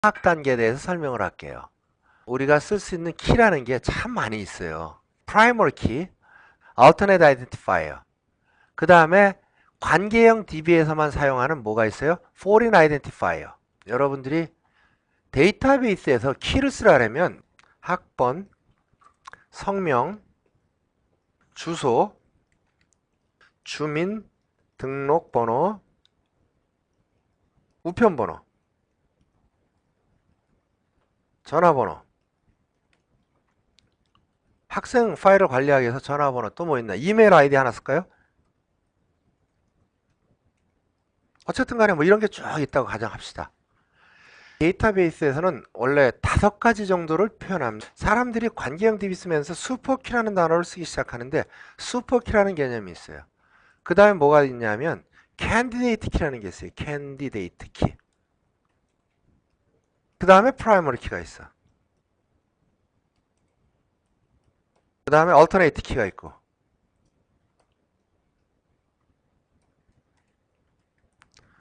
파악 단계에 대해서 설명을 할게요. 우리가 쓸 수 있는 키라는 게 참 많이 있어요. 프라이머리 키, alternate identifier. 그 다음에 관계형 DB에서만 사용하는 뭐가 있어요? foreign identifier. 여러분들이 데이터베이스에서 키를 쓰라면 학번, 성명, 주소, 주민, 등록번호, 우편번호, 전화번호, 학생 파일을 관리하기 위해서 전화번호 또 뭐 있나? 이메일 아이디 하나 쓸까요? 어쨌든 간에 뭐 이런 게 쭉 있다고 가정합시다. 데이터베이스에서는 원래 5가지 정도를 표현합니다. 사람들이 관계형 DB 쓰면서 슈퍼키라는 단어를 쓰기 시작하는데 슈퍼키라는 개념이 있어요. 그 다음에 뭐가 있냐면 캔디데이트 키라는 게 있어요. 캔디데이트 키. 그 다음에 프라이머리 키가 있어. 그 다음에 얼터네이트 키가 있고.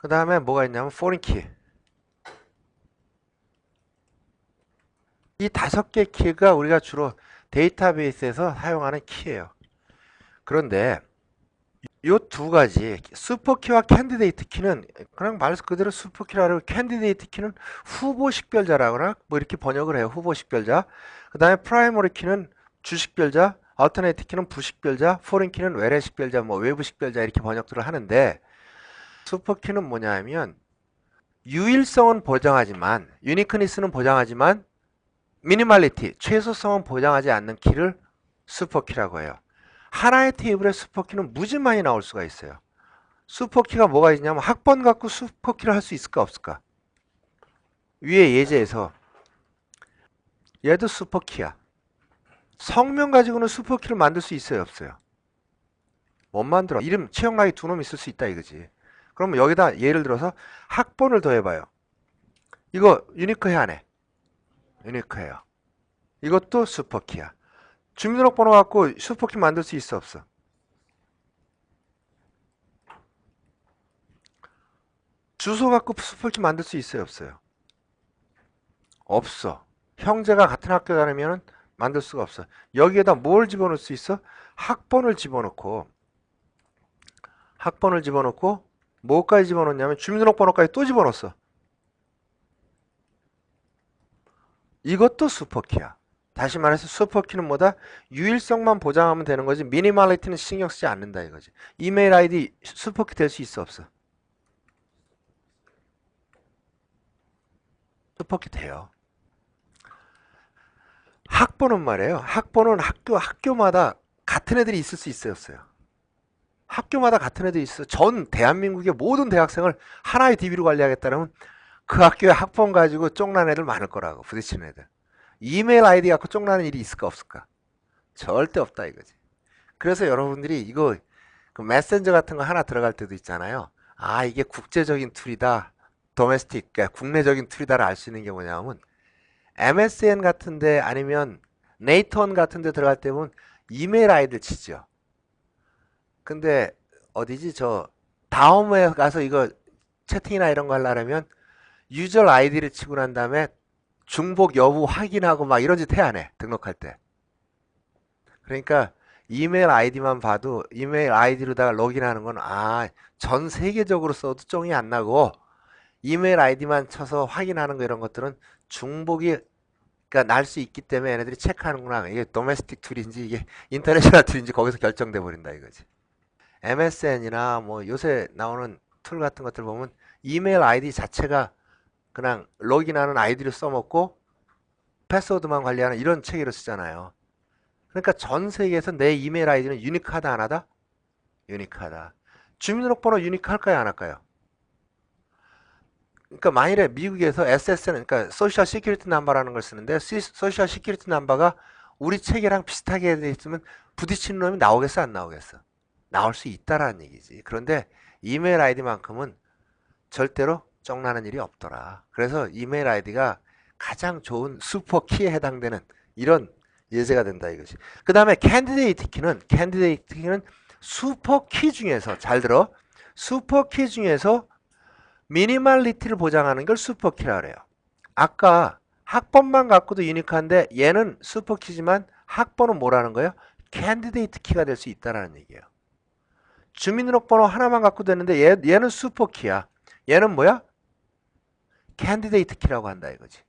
그 다음에 뭐가 있냐면 포린 키. 이 5개 키가 우리가 주로 데이터베이스에서 사용하는 키예요. 그런데 이 2가지 슈퍼키와 캔디데이트 키는 그냥 말 그대로 슈퍼키라고 캔디데이트 키는 후보 식별자라거나 뭐 이렇게 번역을 해요. 후보 식별자. 그 다음에 프라이머리 키는 주식별자, 얼터네이트 키는 부식별자, 포린 키는 외래 식별자, 뭐 외부 식별자 이렇게 번역들을 하는데 슈퍼키는 뭐냐면 유일성은 보장하지만 유니크니스는 보장하지만 미니멀리티, 최소성은 보장하지 않는 키를 슈퍼키라고 해요. 하나의 테이블에 슈퍼키는 무지 많이 나올 수가 있어요. 슈퍼키가 뭐가 있냐면 학번 갖고 슈퍼키를 할 수 있을까 없을까? 위에 예제에서 얘도 슈퍼키야. 성명 가지고는 슈퍼키를 만들 수 있어요 없어요? 못 만들어. 이름 최영락이 2놈 있을 수 있다 이거지. 그러면 여기다 예를 들어서 학번을 더해봐요. 이거 유니크해 안 해? 유니크해요. 이것도 슈퍼키야. 주민등록번호 갖고 슈퍼키 만들 수 있어 없어? 주소 갖고 슈퍼키 만들 수 있어요 없어요? 없어. 형제가 같은 학교 다니면 만들 수가 없어. 여기에다 뭘 집어넣을 수 있어? 학번을 집어넣고 뭐까지 집어넣냐면 주민등록번호까지 또 집어넣었어. 이것도 슈퍼키야. 다시 말해서 슈퍼키는 뭐다? 유일성만 보장하면 되는 거지 미니멀리티는 신경 쓰지 않는다 이거지. 이메일 아이디 슈퍼키 될 수 있어 없어? 슈퍼키 돼요. 학번은 말이에요. 학번은 학교마다 같은 애들이 있을 수 있어요 없어요? 학교마다 같은 애들이 있어. 전 대한민국의 모든 대학생을 하나의 DB로 관리하겠다면 그 학교의 학번 가지고 쫑난 애들 많을 거라고. 부딪히는 애들. 이메일 아이디 갖고 쫑나는 일이 있을까 없을까? 절대 없다 이거지. 그래서 여러분들이 이거 그 메신저 같은 거 하나 들어갈 때도 있잖아요. 아 이게 국제적인 툴이다. 도메스틱, 그러니까 국내적인 툴이다를 알 수 있는 게 뭐냐면 MSN 같은데 아니면 네이턴 같은데 들어갈 때 보면 이메일 아이디를 치죠. 근데 어디지 저 다음에 가서 이거 채팅이나 이런 거 하려면 유저 아이디를 치고 난 다음에 중복 여부 확인하고 막 이런 짓 해야 안 해. 등록할 때. 그러니까 이메일 아이디만 봐도 이메일 아이디로다가 로그인하는 건 전 세계적으로 써도 쫑이 안 나고 이메일 아이디만 쳐서 확인하는 거 이런 것들은 중복이 그러니까 날 수 있기 때문에 얘네들이 체크하는구나. 이게 도메스틱 툴인지 이게 인터내셔널 툴인지 거기서 결정돼 버린다 이거지. MSN이나 뭐 요새 나오는 툴 같은 것들 보면 이메일 아이디 자체가 그냥 로그인하는 아이디를 써먹고 패스워드만 관리하는 이런 체계로 쓰잖아요. 그러니까 전 세계에서 내 이메일 아이디는 유니크하다 안 하다? 유니크하다. 주민등록번호 유니크 할까요 안 할까요? 그러니까 만일에 미국에서 SSN 그러니까 소셜 시큐리티 넘버라는 걸 쓰는데 소셜 시큐리티 넘버가 우리 체계랑 비슷하게 돼 있으면 부딪히는 놈이 나오겠어 안 나오겠어? 나올 수 있다라는 얘기지. 그런데 이메일 아이디만큼은 절대로 쫑나는 일이 없더라. 그래서 이메일 아이디가 가장 좋은 슈퍼 키에 해당되는 이런 예제가 된다 이것이. 그 다음에 캔디데이트 키는 슈퍼 키 중에서 잘 들어. 슈퍼 키 중에서 미니멀리티를 보장하는 걸 슈퍼 키라 그래요. 아까 학번만 갖고도 유니크한데 얘는 슈퍼키지만 학번은 뭐라는 거예요? 캔디데이트 키가 될 수 있다라는 얘기예요. 주민등록번호 하나만 갖고 되는데 얘는 슈퍼키야. 얘는 뭐야? 캔디데이트 키라고 한다 이거지.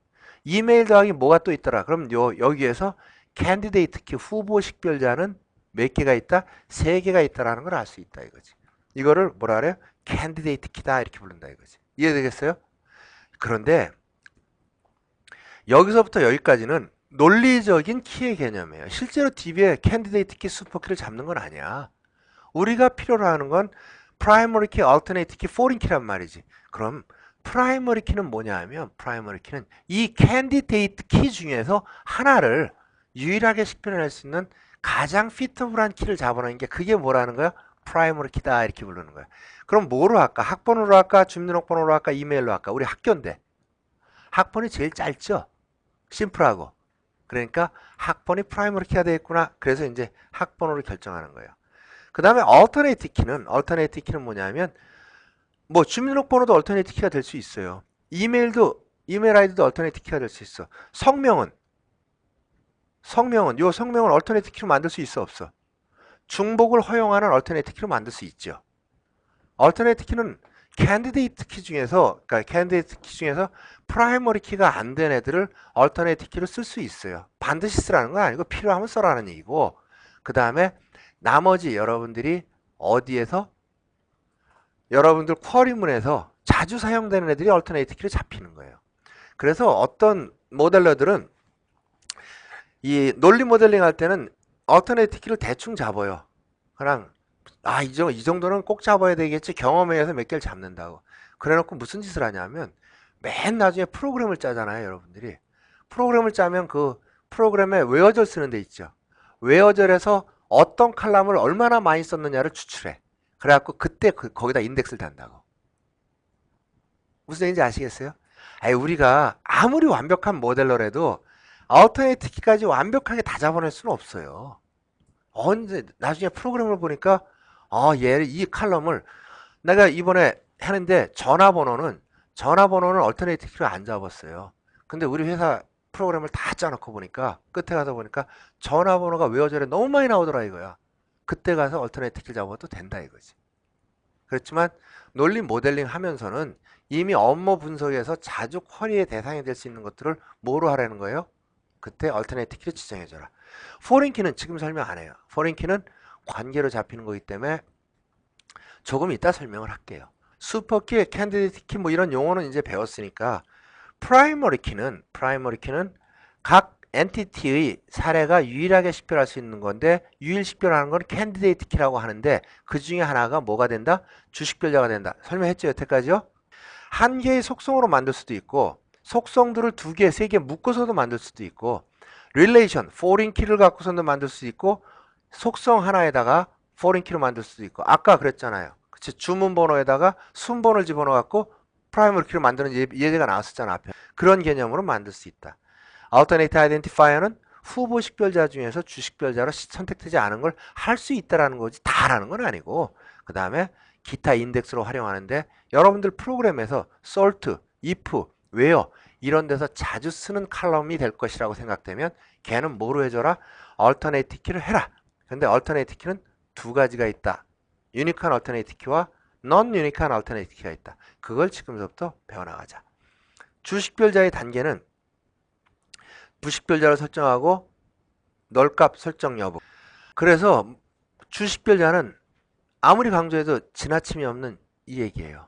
이메일 더하기 뭐가 또 있더라. 그럼 여기에서 캔디데이트 키 후보 식별자는 몇 개가 있다? 3개가 있다라는 걸 알 수 있다 이거지. 이거를 뭐라 그래요? 캔디데이트 키다 이렇게 부른다 이거지. 이해되겠어요? 그런데 여기서부터 여기까지는 논리적인 키의 개념이에요. 실제로 DB에 캔디데이트 키, 슈퍼키를 잡는 건 아니야. 우리가 필요로 하는 건 프라이머리 키, 얼터네이트 키, 포린 키란 말이지. 그럼 프라이머리 키는 뭐냐 하면 프라이머리 키는 이 캔디데이트 키 중에서 하나를 유일하게 식별해낼 수 있는 가장 피터블한 키를 잡아내는 게 그게 뭐라는 거야? 프라이머리 키다 이렇게 부르는 거야. 그럼 뭐로 할까? 학번으로 할까? 주민등록번호로 할까? 이메일로 할까? 우리 학교인데 학번이 제일 짧죠? 심플하고. 그러니까 학번이 프라이머리 키가 되겠구나. 그래서 이제 학번으로 결정하는 거예요. 그 다음에 얼터네이트 키는 뭐냐면 뭐 주민등록번호도 얼터네이트 키가 될 수 있어요. 이메일 아이디도 얼터네이트 키가 될 수 있어. 성명은 얼터네이트 키로 만들 수 있어 없어? 중복을 허용하는 얼터네이트 키로 만들 수 있죠. 얼터네이트 키는 캔디데이트 키 중에서 프라이머리 키가 안 된 애들을 얼터네이트 키로 쓸 수 있어요. 반드시 쓰라는 건 아니고 필요하면 써라는 얘기고, 그 다음에 나머지 여러분들이 여러분들 쿼리문에서 자주 사용되는 애들이 얼터네이트 키로 잡히는 거예요. 그래서 어떤 모델러들은 이 논리 모델링 할 때는 얼터네이트 키를 대충 잡아요. 그냥 이 정도는 꼭 잡아야 되겠지, 경험에 의해서 몇 개를 잡는다고. 그래놓고 무슨 짓을 하냐면 맨 나중에 프로그램을 짜잖아요. 여러분들이 프로그램을 짜면 그 프로그램에 웨어절 쓰는 데 있죠. 웨어절에서 어떤 칼럼을 얼마나 많이 썼느냐를 추출해. 그래갖고 그때 거기다 인덱스를 단다고. 무슨 얘기인지 아시겠어요? 우리가 아무리 완벽한 모델러라도 얼터네이트 키까지 완벽하게 다 잡아낼 수는 없어요. 언제 나중에 프로그램을 보니까 이 칼럼을 내가 이번에 하는데 전화번호는 얼터네이트 키로 안 잡았어요. 근데 우리 회사 프로그램을 다 짜놓고 보니까 끝에 가서 보니까 전화번호가 웨어절에 너무 많이 나오더라 이거야. 그때 가서 얼터네이트 키를 잡아도 된다 이거지. 그렇지만 논리 모델링 하면서는 이미 업무 분석에서 자주 쿼리의 대상이 될 수 있는 것들을 뭐로 하라는 거예요? 그때 얼터네이트 키를 지정해줘라. 포린 키는 지금 설명 안 해요. 포린 키는 관계로 잡히는 거기 때문에 조금 이따 설명을 할게요. 슈퍼키, 캔디데이트 키 뭐 이런 용어는 이제 배웠으니까 프라이머리 키는 각 엔티티의 사례가 유일하게 식별할 수 있는 건데, 유일 식별하는 건 캔디데이트 키라고 하는데 그 중에 하나가 뭐가 된다? 주식별자가 된다. 설명했죠 여태까지요? 한 개의 속성으로 만들 수도 있고, 속성들을 2개, 3개 묶어서도 만들 수도 있고, 릴레이션, 포린 키를 갖고서도 만들 수 있고, 속성 하나에다가 포린 키로 만들 수도 있고, 아까 그랬잖아요. 그치? 주문 번호에다가 순번호를 집어넣어 갖고 프라이머리 키로 만드는 예제가 나왔었잖아 앞에. 그런 개념으로 만들 수 있다. Alternate Identifier는 후보 식별자 중에서 주식별자로 선택되지 않은 걸 할 수 있다라는 거지 다라는 건 아니고, 그 다음에 기타 인덱스로 활용하는데 여러분들 프로그램에서 sort, if, where 이런 데서 자주 쓰는 칼럼이 될 것이라고 생각되면 걔는 뭐로 해줘라? Alternate 키를 해라. 근데 Alternate 키는 2가지가 있다. 유니크한 Alternate 키와 non-유니크한 Alternate 키가 있다. 그걸 지금부터 배워나가자. 주식별자의 단계는 부식별자를 설정하고 널값 설정 여부. 그래서 주식별자는 아무리 강조해도 지나침이 없는 이 얘기예요.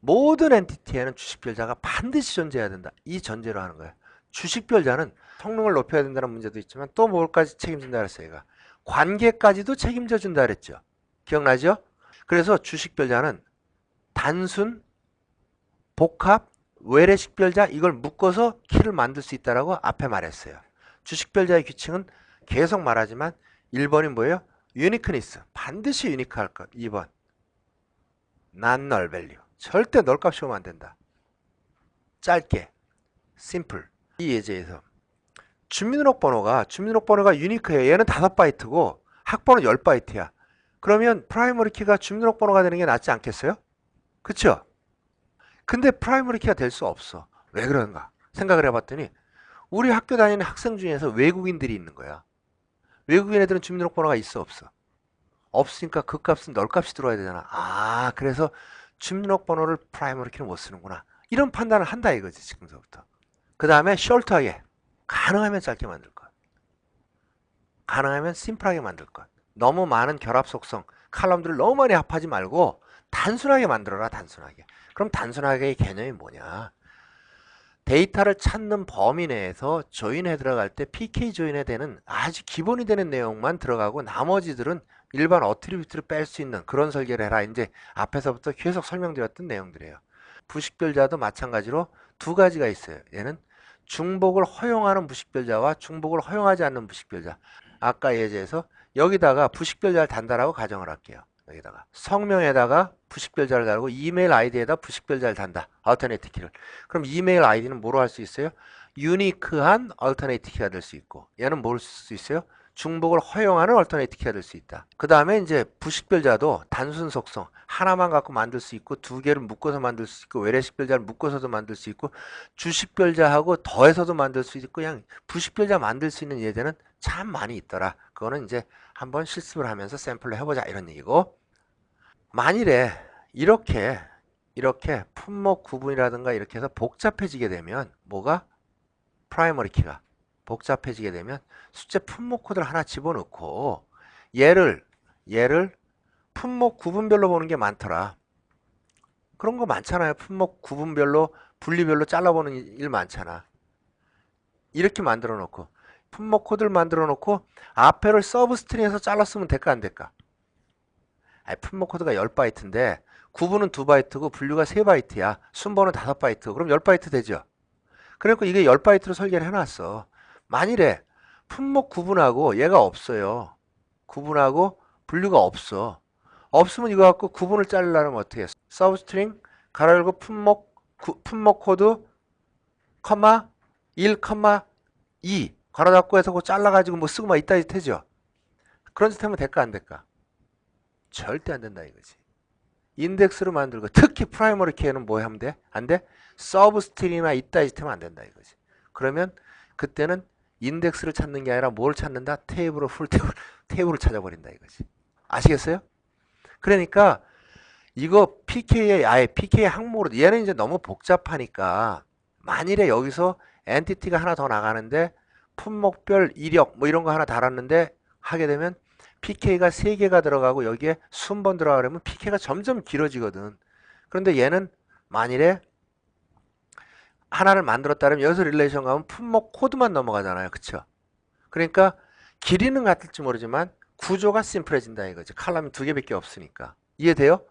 모든 엔티티에는 주식별자가 반드시 존재해야 된다. 이 전제로 하는 거예요. 주식별자는 성능을 높여야 된다는 문제도 있지만 또 뭘까지 책임진다 그랬어요. 얘가 관계까지도 책임져 준다 그랬죠. 기억나죠? 그래서 주식별자는 단순, 복합, 외래 식별자 이걸 묶어서 키를 만들 수 있다라고 앞에 말했어요. 주식별자의 규칙은 계속 말하지만 1번이 뭐예요? 유니크니스. 반드시 유니크할 것. 2번. non null value. 절대 널값이 오면 안 된다. 짧게. 심플. 이 예제에서 주민등록번호가 유니크해요. 얘는 5바이트고 학번은 10바이트야. 그러면 프라이머리 키가 주민등록번호가 되는 게 낫지 않겠어요? 그쵸? 근데 프라이머리 키가 될 수 없어. 왜 그런가? 생각을 해봤더니 우리 학교 다니는 학생 중에서 외국인들이 있는 거야. 외국인 애들은 주민등록번호가 있어 없어? 없으니까 그 값은 널 값이 들어와야 되잖아. 아, 그래서 주민등록번호를 프라이머리 키는 못 쓰는구나. 이런 판단을 한다 이거지 지금서부터. 그 다음에 숄트하게 가능하면 짧게 만들 것. 가능하면 심플하게 만들 것. 너무 많은 결합 속성, 칼럼들을 너무 많이 합하지 말고 단순하게 만들어라 단순하게. 그럼 단순하게의 개념이 뭐냐? 데이터를 찾는 범위 내에서 조인해 들어갈 때 PK 조인에 되는 아주 기본이 되는 내용만 들어가고 나머지들은 일반 어트리뷰트를 뺄 수 있는 그런 설계를 해라. 이제 앞에서부터 계속 설명드렸던 내용들이에요. 부식별자도 마찬가지로 두 가지가 있어요. 얘는 중복을 허용하는 부식별자와 중복을 허용하지 않는 부식별자. 아까 예제에서 여기다가 부식별자를 단다라고 가정을 할게요. 여기다가 성명에다가 부식별자를 달고 이메일 아이디에다 부식별자를 단다. 얼터네이트 키를. 그럼 이메일 아이디는 뭐로 할 수 있어요? 유니크한 얼터네이트 키가 될 수 있고 얘는 뭘 쓸 수 있어요? 중복을 허용하는 얼터네이트 키가 될 수 있다. 그 다음에 이제 부식별자도 단순 속성 하나만 갖고 만들 수 있고 두 개를 묶어서 만들 수 있고 외래식별자를 묶어서도 만들 수 있고 주식별자하고 더해서도 만들 수 있고 그냥 부식별자 만들 수 있는 예제는 참 많이 있더라. 그거는 이제 한번 실습을 하면서 샘플로 해보자 이런 얘기고 만일에 이렇게 품목 구분이라든가 이렇게 해서 복잡해지게 되면 뭐가? 프라이머리 키가 복잡해지게 되면 숙제 품목 코드를 하나 집어넣고 얘를 품목 구분별로 보는 게 많더라. 그런 거 많잖아요. 품목 구분별로 분리별로 잘라보는 일 많잖아. 이렇게 만들어 놓고 품목 코드를 만들어 놓고 앞에를 서브 스트링에서 잘랐으면 될까 안 될까? 아니, 품목 코드가 10바이트인데 구분은 2바이트고 분류가 3바이트야. 순번은 5바이트. 그럼 10바이트 되죠? 그러니까 이게 10바이트로 설계를 해놨어. 만일에 품목 구분하고 얘가 없어요. 구분하고 분류가 없어. 없으면 이거 갖고 구분을 자르려면 어떻게 해? 서브스트링 가로 열고 품목 코드 컴마 1, 2 가로 닫고 해서 그거 잘라가지고 뭐 쓰고 막 이따위 되죠. 그런 짓 하면 될까 안 될까? 절대 안 된다 이거지. 인덱스로 만들고 특히 프라이머리 키에는 뭐 하면 돼? 안 돼? 서브스트링이나 이따위 짓 하면 안 된다 이거지. 그러면 그때는 인덱스를 찾는 게 아니라 뭘 찾는다? 테이블을 풀 테이블을 찾아버린다 이거지. 아시겠어요? 그러니까 이거 PK의 아예 PK 항목으로 얘는 이제 너무 복잡하니까 만일에 여기서 엔티티가 하나 더 나가는데 품목별 이력 뭐 이런 거 하나 달았는데 하게 되면 PK가 3개가 들어가고 여기에 순번 들어가려면 PK가 점점 길어지거든. 그런데 얘는 만일에 하나를 만들었다면 여기서 릴레이션 가면 품목 코드만 넘어가잖아요. 그쵸? 그러니까 길이는 같을지 모르지만 구조가 심플해진다 이거지. 칼럼이 2개밖에 없으니까. 이해돼요?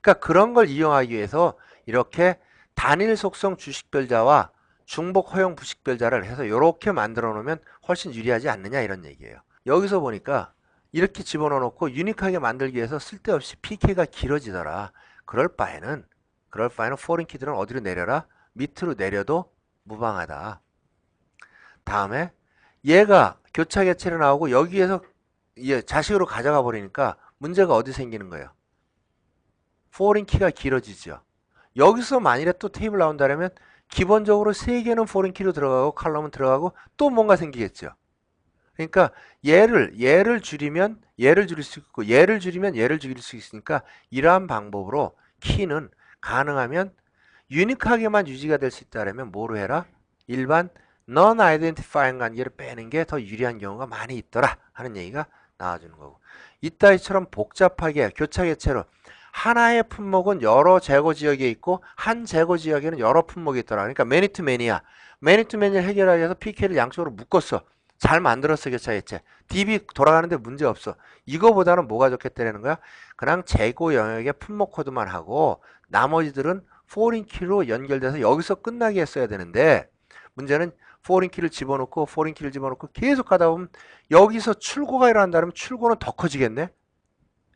그러니까 그런 걸 이용하기 위해서 이렇게 단일 속성 주식별자와 중복 허용 부식별자를 해서 이렇게 만들어 놓으면 훨씬 유리하지 않느냐 이런 얘기예요. 여기서 보니까 이렇게 집어넣어 놓고 유니크하게 만들기 위해서 쓸데없이 PK가 길어지더라. 그럴 바에는 포린 키들은 어디로 내려라? 밑으로 내려도 무방하다. 다음에 얘가 교차 개체로 나오고 여기에서 자식으로 가져가 버리니까 문제가 어디 생기는 거예요? 포린 키가 길어지죠. 여기서 만일에 또 테이블 나온다면 기본적으로 3개는 포린 키로 들어가고 칼럼은 들어가고 또 뭔가 생기겠죠. 그러니까 얘를 줄이면 얘를 줄일 수 있고 얘를 줄이면 얘를 줄일 수 있으니까 이러한 방법으로 키는 가능하면 유니크하게만 유지가 될 수 있다면 뭐로 해라? 일반 non-identifying 관계를 빼는 게 더 유리한 경우가 많이 있더라 하는 얘기가 나와주는 거고 이따위처럼 복잡하게 교차 개체로 하나의 품목은 여러 재고 지역에 있고 한 재고 지역에는 여러 품목이 있더라. 그러니까 매니 투 매니야. 매니 투 매니를 해결하기 위해서 PK를 양쪽으로 묶었어. 잘 만들었어 교차 개체. DB 돌아가는데 문제 없어. 이거보다는 뭐가 좋겠다는 거야? 그냥 재고 영역의 품목 코드만 하고 나머지들은 포린 키로 연결돼서 여기서 끝나게 했어야 되는데 문제는 포린 키를 집어넣고 계속 가다 보면 여기서 출고가 일어난다면 출고는 더 커지겠네?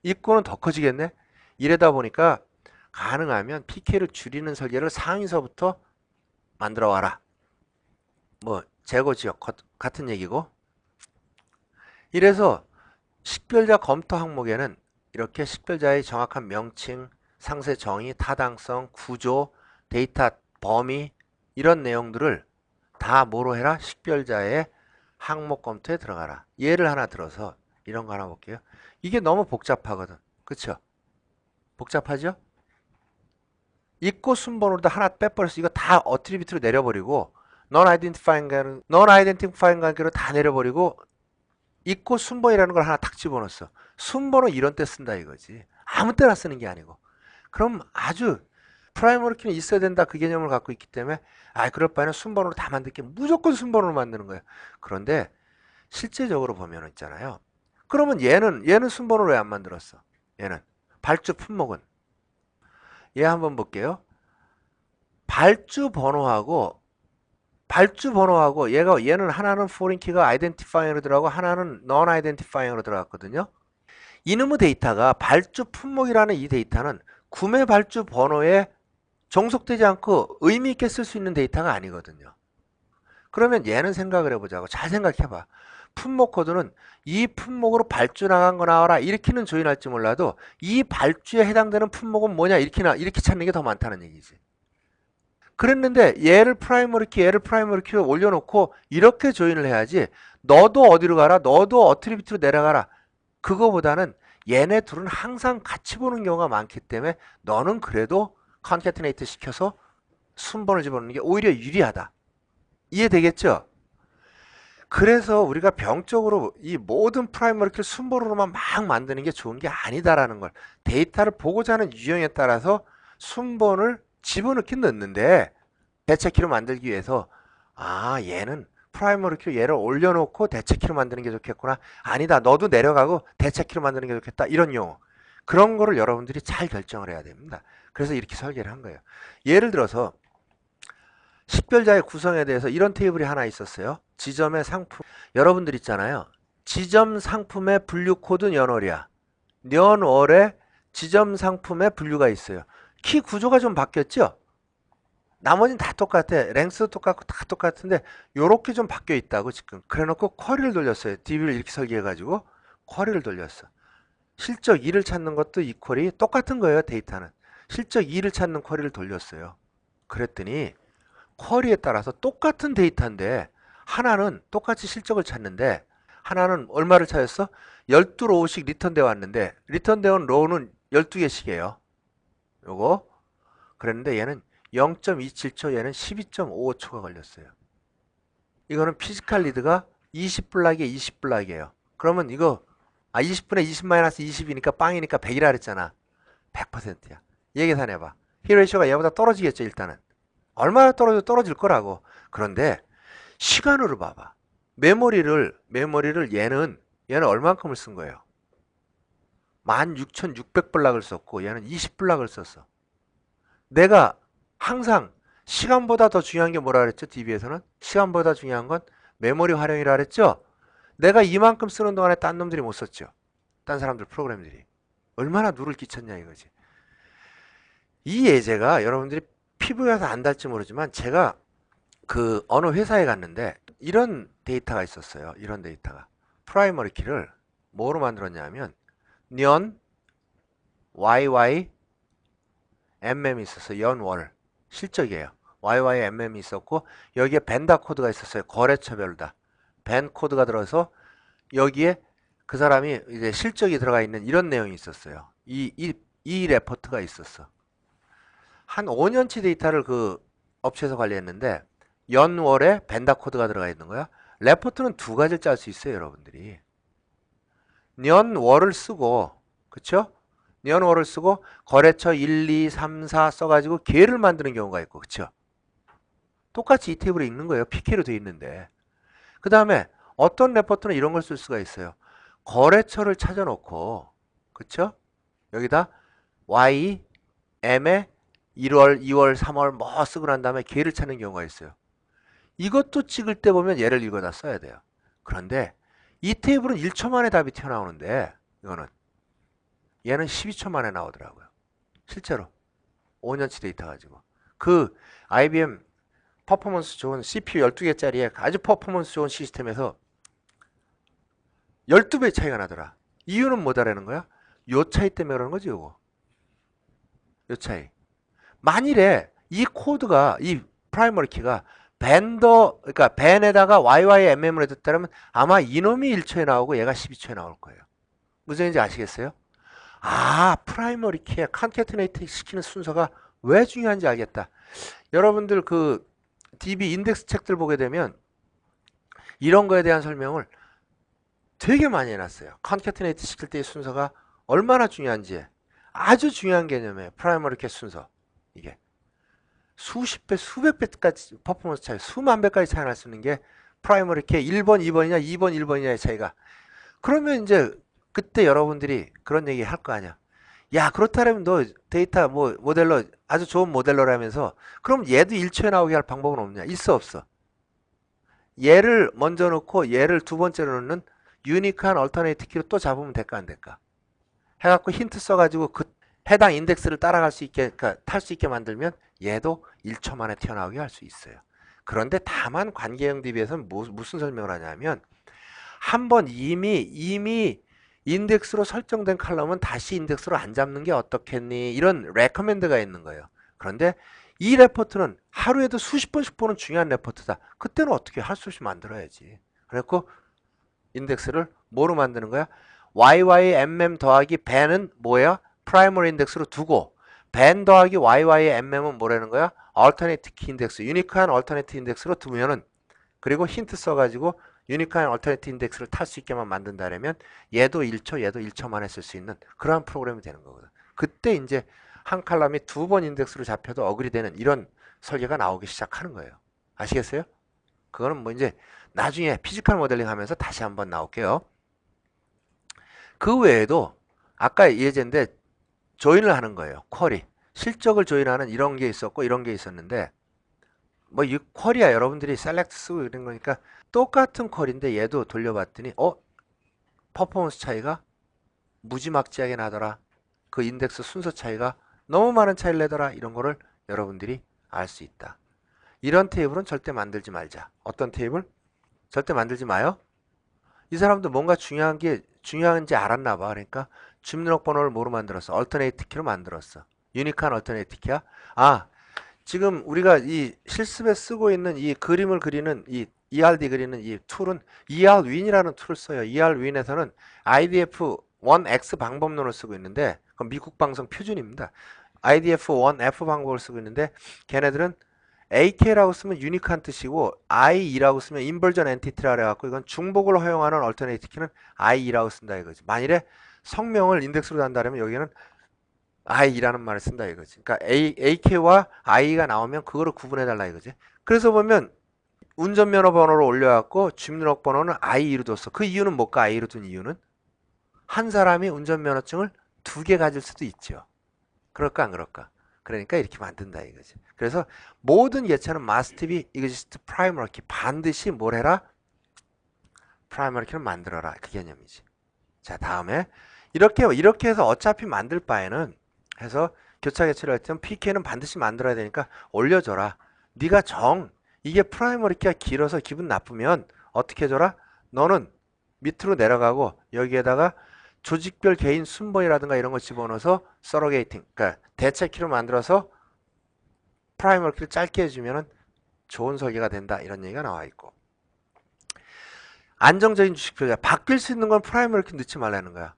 입고는 더 커지겠네? 이러다 보니까 가능하면 PK를 줄이는 설계를 상위서부터 만들어 와라. 뭐 재고 지역 같은 얘기고 이래서 식별자 검토 항목에는 이렇게 식별자의 정확한 명칭, 상세 정의, 타당성, 구조, 데이터 범위, 이런 내용들을 다 뭐로 해라? 식별자의 항목 검토에 들어가라. 예를 하나 들어서 이런 거 하나 볼게요. 이게 너무 복잡하거든. 그쵸? 복잡하죠? 있고 순번호로 하나 빼버려서 이거 다 어트리뷰트로 내려버리고 non identifying 관계로 다 내려버리고 있고 순번이라는 걸 하나 탁 집어넣었어. 순번호 이런 때 쓴다 이거지. 아무 때나 쓰는 게 아니고. 그럼 아주 프라이머리 키는 있어야 된다 그 개념을 갖고 있기 때문에 그럴 바에는 순번호로 다 만들게 무조건 순번호로 만드는 거예요. 그런데 실제적으로 보면 있잖아요. 그러면 얘는 순번호로 왜 안 만들었어? 얘는 발주 품목은 얘 한번 볼게요. 발주 번호하고 얘는 하나는 foreign key가 identifying으로 들어가고 하나는 non identifying으로 들어갔거든요. 이놈의 데이터가 발주 품목이라는 이 데이터는 구매 발주 번호에 종속되지 않고 의미 있게 쓸 수 있는 데이터가 아니거든요. 그러면 얘는 생각을 해보자고. 잘 생각해봐. 품목 코드는 이 품목으로 발주 나간 거 나와라 이렇게는 조인할지 몰라도 이 발주에 해당되는 품목은 뭐냐 이렇게 찾는 게 더 많다는 얘기지. 그랬는데 얘를 프라이머리 키로 올려놓고 이렇게 조인을 해야지. 너도 어디로 가라, 너도 어트리뷰트로 내려가라. 그거보다는 얘네 둘은 항상 같이 보는 경우가 많기 때문에 너는 그래도 컨캐티네이트 시켜서 순번을 집어넣는 게 오히려 유리하다. 이해되겠죠? 그래서 우리가 병적으로 이 모든 프라이머리 키를 순번으로만 막 만드는 게 좋은 게 아니다라는 걸, 데이터를 보고자 하는 유형에 따라서 순번을 집어넣긴 넣는데 대체키로 만들기 위해서 얘는 프라이머리 키로 얘를 올려놓고 대체키로 만드는 게 좋겠구나. 아니다, 너도 내려가고 대체키로 만드는 게 좋겠다. 이런 용어. 그런 거를 여러분들이 잘 결정을 해야 됩니다. 그래서 이렇게 설계를 한 거예요. 예를 들어서 식별자의 구성에 대해서 이런 테이블이 하나 있었어요. 지점의 상품. 여러분들 있잖아요. 지점 상품의 분류 코드 연월이야. 연월에 지점 상품의 분류가 있어요. 키 구조가 좀 바뀌었죠? 나머지는 다 똑같아. 랭스도 똑같고 다 똑같은데 요렇게 좀 바뀌어 있다고 지금. 그래놓고 쿼리를 돌렸어요. DB를 이렇게 설계해가지고 쿼리를 돌렸어. 실적 2를 찾는 것도 이퀄이 똑같은 거예요. 데이터는. 실적 2를 찾는 쿼리를 돌렸어요. 그랬더니 쿼리에 따라서 똑같은 데이터인데 하나는 똑같이 실적을 찾는데 하나는 얼마를 찾았어? 12로우씩 리턴되어 왔는데 리턴되어 온 로우는 12개씩이에요. 요거. 그랬는데 얘는 0.27초, 얘는 12.55초가 걸렸어요. 이거는 피지컬 리드가 20블락에 20블락이에요. 그러면 이거 20분에 20-20이니까 빵이니까 100이라 그랬잖아. 100%야. 얘 계산해봐. 히레이쇼가 얘보다 떨어지겠죠. 일단은. 얼마나 떨어질 거라고. 그런데 시간으로 봐봐. 메모리를 얘는 얼만큼을 쓴 거예요? 16,600블락을 썼고 얘는 20블락을 썼어. 내가 항상 시간보다 더 중요한 게 뭐라 그랬죠? DB에서는 시간보다 중요한 건 메모리 활용이라 그랬죠? 내가 이만큼 쓰는 동안에 딴 놈들이 못 썼죠. 딴 사람들 프로그램들이. 얼마나 누를 끼쳤냐 이거지. 이 예제가 여러분들이 피부에 와서 안 닿을지 모르지만 제가 그 어느 회사에 갔는데 이런 데이터가 있었어요. 이런 데이터가. 프라이머리 키를 뭐로 만들었냐면 년, YY, MM이 있었어요. 연월. 실적이에요. YY, MM이 있었고 여기에 벤다 코드가 있었어요. 거래처별로 다. 벤 코드가 들어서 여기에 그 사람이 이제 실적이 들어가 있는 이런 내용이 있었어요. 이 레포트가 있었어. 한 5년치 데이터를 그 업체에서 관리했는데 연월에 벤다 코드가 들어가 있는 거야. 레포트는 두 가지를 짤 수 있어요, 여러분들이. 년월을 쓰고, 그쵸? 년월을 쓰고 거래처 1, 2, 3, 4 써가지고 계를 만드는 경우가 있고, 그쵸? 똑같이 이 테이블에 있는 거예요. PK로 되어 있는데. 그 다음에 어떤 레포트는 이런 걸 쓸 수가 있어요. 거래처를 찾아놓고, 그쵸? 여기다 Y, M에 1월, 2월, 3월 뭐 쓰고 난 다음에 계를 찾는 경우가 있어요. 이것도 찍을 때 보면 얘를 읽어다 써야 돼요. 그런데 이 테이블은 1초 만에 답이 튀어나오는데 이거는 얘는 12초 만에 나오더라고요. 실제로 5년치 데이터 가지고 그 IBM 퍼포먼스 좋은 CPU 12개짜리에 아주 퍼포먼스 좋은 시스템에서 12배 차이가 나더라. 이유는 뭐다라는 거야? 요 차이 때문에 그러는 거지 요거. 요 차이. 만일에 이 코드가 이 프라이머리 키가 그러니까 벤에다가 YYMM을 해뒀다면 아마 이놈이 1초에 나오고 얘가 12초에 나올 거예요. 무슨 얘기인지 아시겠어요? 아, 프라이머리 키에 컨캐티네이트 시키는 순서가 왜 중요한지 알겠다. 여러분들 그 DB 인덱스 책들 보게 되면 이런 거에 대한 설명을 되게 많이 해놨어요. 컨캐티네이트 시킬 때의 순서가 얼마나 중요한지. 아주 중요한 개념이에요. 프라이머리 키 순서. 이게 수십 배, 수백 배까지 퍼포먼스 차이, 수만 배까지 차이 날 수 있는 게 프라이머리 키 1번, 2번이냐, 2번, 1번이냐의 차이가. 그러면 이제 그때 여러분들이 그런 얘기 할 거 아니야. 야, 그렇다면 너 데이터 뭐 모델러 아주 좋은 모델러라면서 그럼 얘도 1초에 나오게 할 방법은 없냐? 있어 없어? 얘를 먼저 놓고 얘를 두 번째로 놓는 유니크한 얼터네이트 키로 또 잡으면 될까 안 될까? 해갖고 힌트 써가지고 그 해당 인덱스를 따라갈 수 있게, 그러니까 탈 수 있게 만들면 얘도 1초 만에 튀어나오게 할 수 있어요. 그런데 다만 관계형 DB에서는 무슨 설명을 하냐면 한번 이미 인덱스로 설정된 칼럼은 다시 인덱스로 안 잡는 게 어떻겠니? 이런 레커멘드가 있는 거예요. 그런데 이 레포트는 하루에도 수십 번씩 보는 중요한 레포트다. 그때는 어떻게 할 수 없이 만들어야지. 그래갖고 인덱스를 뭐로 만드는 거야? YYMM 더하기 벤은 뭐야? 프라이머리 인덱스로 두고 벤 더하기 YYMM은 뭐라는 거야? 얼터네이트 키 인덱스, 유니크한 얼터네이트 인덱스로 두면은 그리고 힌트 써가지고 유니크한 얼터네이트 인덱스를 탈 수 있게만 만든다면 얘도 1초, 얘도 1초만에 쓸 수 있는 그러한 프로그램이 되는 거거든. 그때 이제 한 칼럼이 두 번 인덱스로 잡혀도 어그리되는 이런 설계가 나오기 시작하는 거예요. 아시겠어요? 그거는 뭐 이제 나중에 피지컬 모델링 하면서 다시 한번 나올게요. 그 외에도 아까 예제인데 조인을 하는 거예요. 쿼리. 실적을 조인하는 이런 게 있었고 이런 게 있었는데 뭐 이 쿼리야 여러분들이 셀렉트 쓰고 이런 거니까 똑같은 쿼리인데 얘도 돌려봤더니 퍼포먼스 차이가 무지막지하게 나더라. 그 인덱스 순서 차이가 너무 많은 차이를 내더라. 이런 거를 여러분들이 알 수 있다. 이런 테이블은 절대 만들지 말자. 어떤 테이블? 절대 만들지 마요. 이 사람도 뭔가 중요한지 알았나 봐. 그러니까 주민등록 번호를 뭐로 만들었어? 얼터네이트 키로 만들었어. 유니크한 얼터네이트 키야? 아, 지금 우리가 이 실습에 쓰고 있는 이 그림을 그리는 이 ERD 그리는 이 툴은 ERWin이라는 툴을 써요. ERWin에서는 IDF1X 방법론을 쓰고 있는데 그건 미국 방송 표준입니다. IDF1F 방법을 쓰고 있는데 걔네들은 AK라고 쓰면 유니크한 뜻이고 IE라고 쓰면 인버전 엔티티라 그래갖고 이건 중복을 허용하는 얼터네이트 키는 IE라고 쓴다 이거지. 만일에 성명을 인덱스로 단다면 여기는 IE라는 말을 쓴다 이거지. 그러니까 AK와 IE가 나오면 그거를 구분해달라 이거지. 그래서 보면 운전면허 번호를 올려갖고 주민등록 번호는 IE로 뒀어. 그 이유는 뭘까? IE로 둔 이유는 한 사람이 운전면허증을 두 개 가질 수도 있죠. 그럴까 안 그럴까? 그러니까 이렇게 만든다 이거지. 그래서 모든 예체는 must be exist primary key. 반드시 뭘 해라? primary key를 만들어라. 그 개념이지. 자, 다음에 이렇게 해서 어차피 만들 바에는 해서 교차 개체를 할 때는 PK는 반드시 만들어야 되니까 올려줘라. 네가 이게 프라이머리 키가 길어서 기분 나쁘면 어떻게 해줘라? 너는 밑으로 내려가고 여기에다가 조직별 개인 순번이라든가 이런 거 집어넣어서 서러게이팅, 그러니까 대체 키로 만들어서 프라이머리 키를 짧게 해주면은 좋은 설계가 된다 이런 얘기가 나와 있고, 안정적인 주식표자 바뀔 수 있는 건 프라이머리 키 넣지 말라는 거야.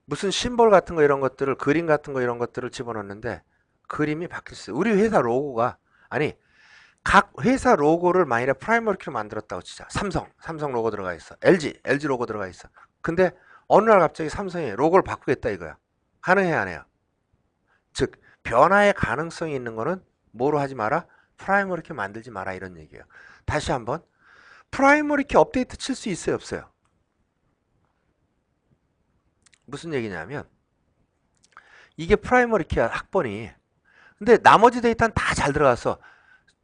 무슨 심볼 같은 거 이런 것들을 그림 같은 거 이런 것들을 집어넣는데 그림이 바뀔 수 있어. 우리 회사 로고가 아니 각 회사 로고를 만일에 프라이머리 키로 만들었다고 치자. 삼성 로고 들어가 있어. LG 로고 들어가 있어. 근데 어느 날 갑자기 삼성이 로고를 바꾸겠다 이거야. 가능해 안 해요? 즉 변화의 가능성이 있는 거는 뭐로 하지 마라? 프라이머리 키 만들지 마라 이런 얘기예요. 다시 한번 프라이머리 키 업데이트 칠 수 있어요 없어요? 무슨 얘기냐면 이게 프라이머리 키야 학번이. 근데 나머지 데이터는 다 잘 들어갔어.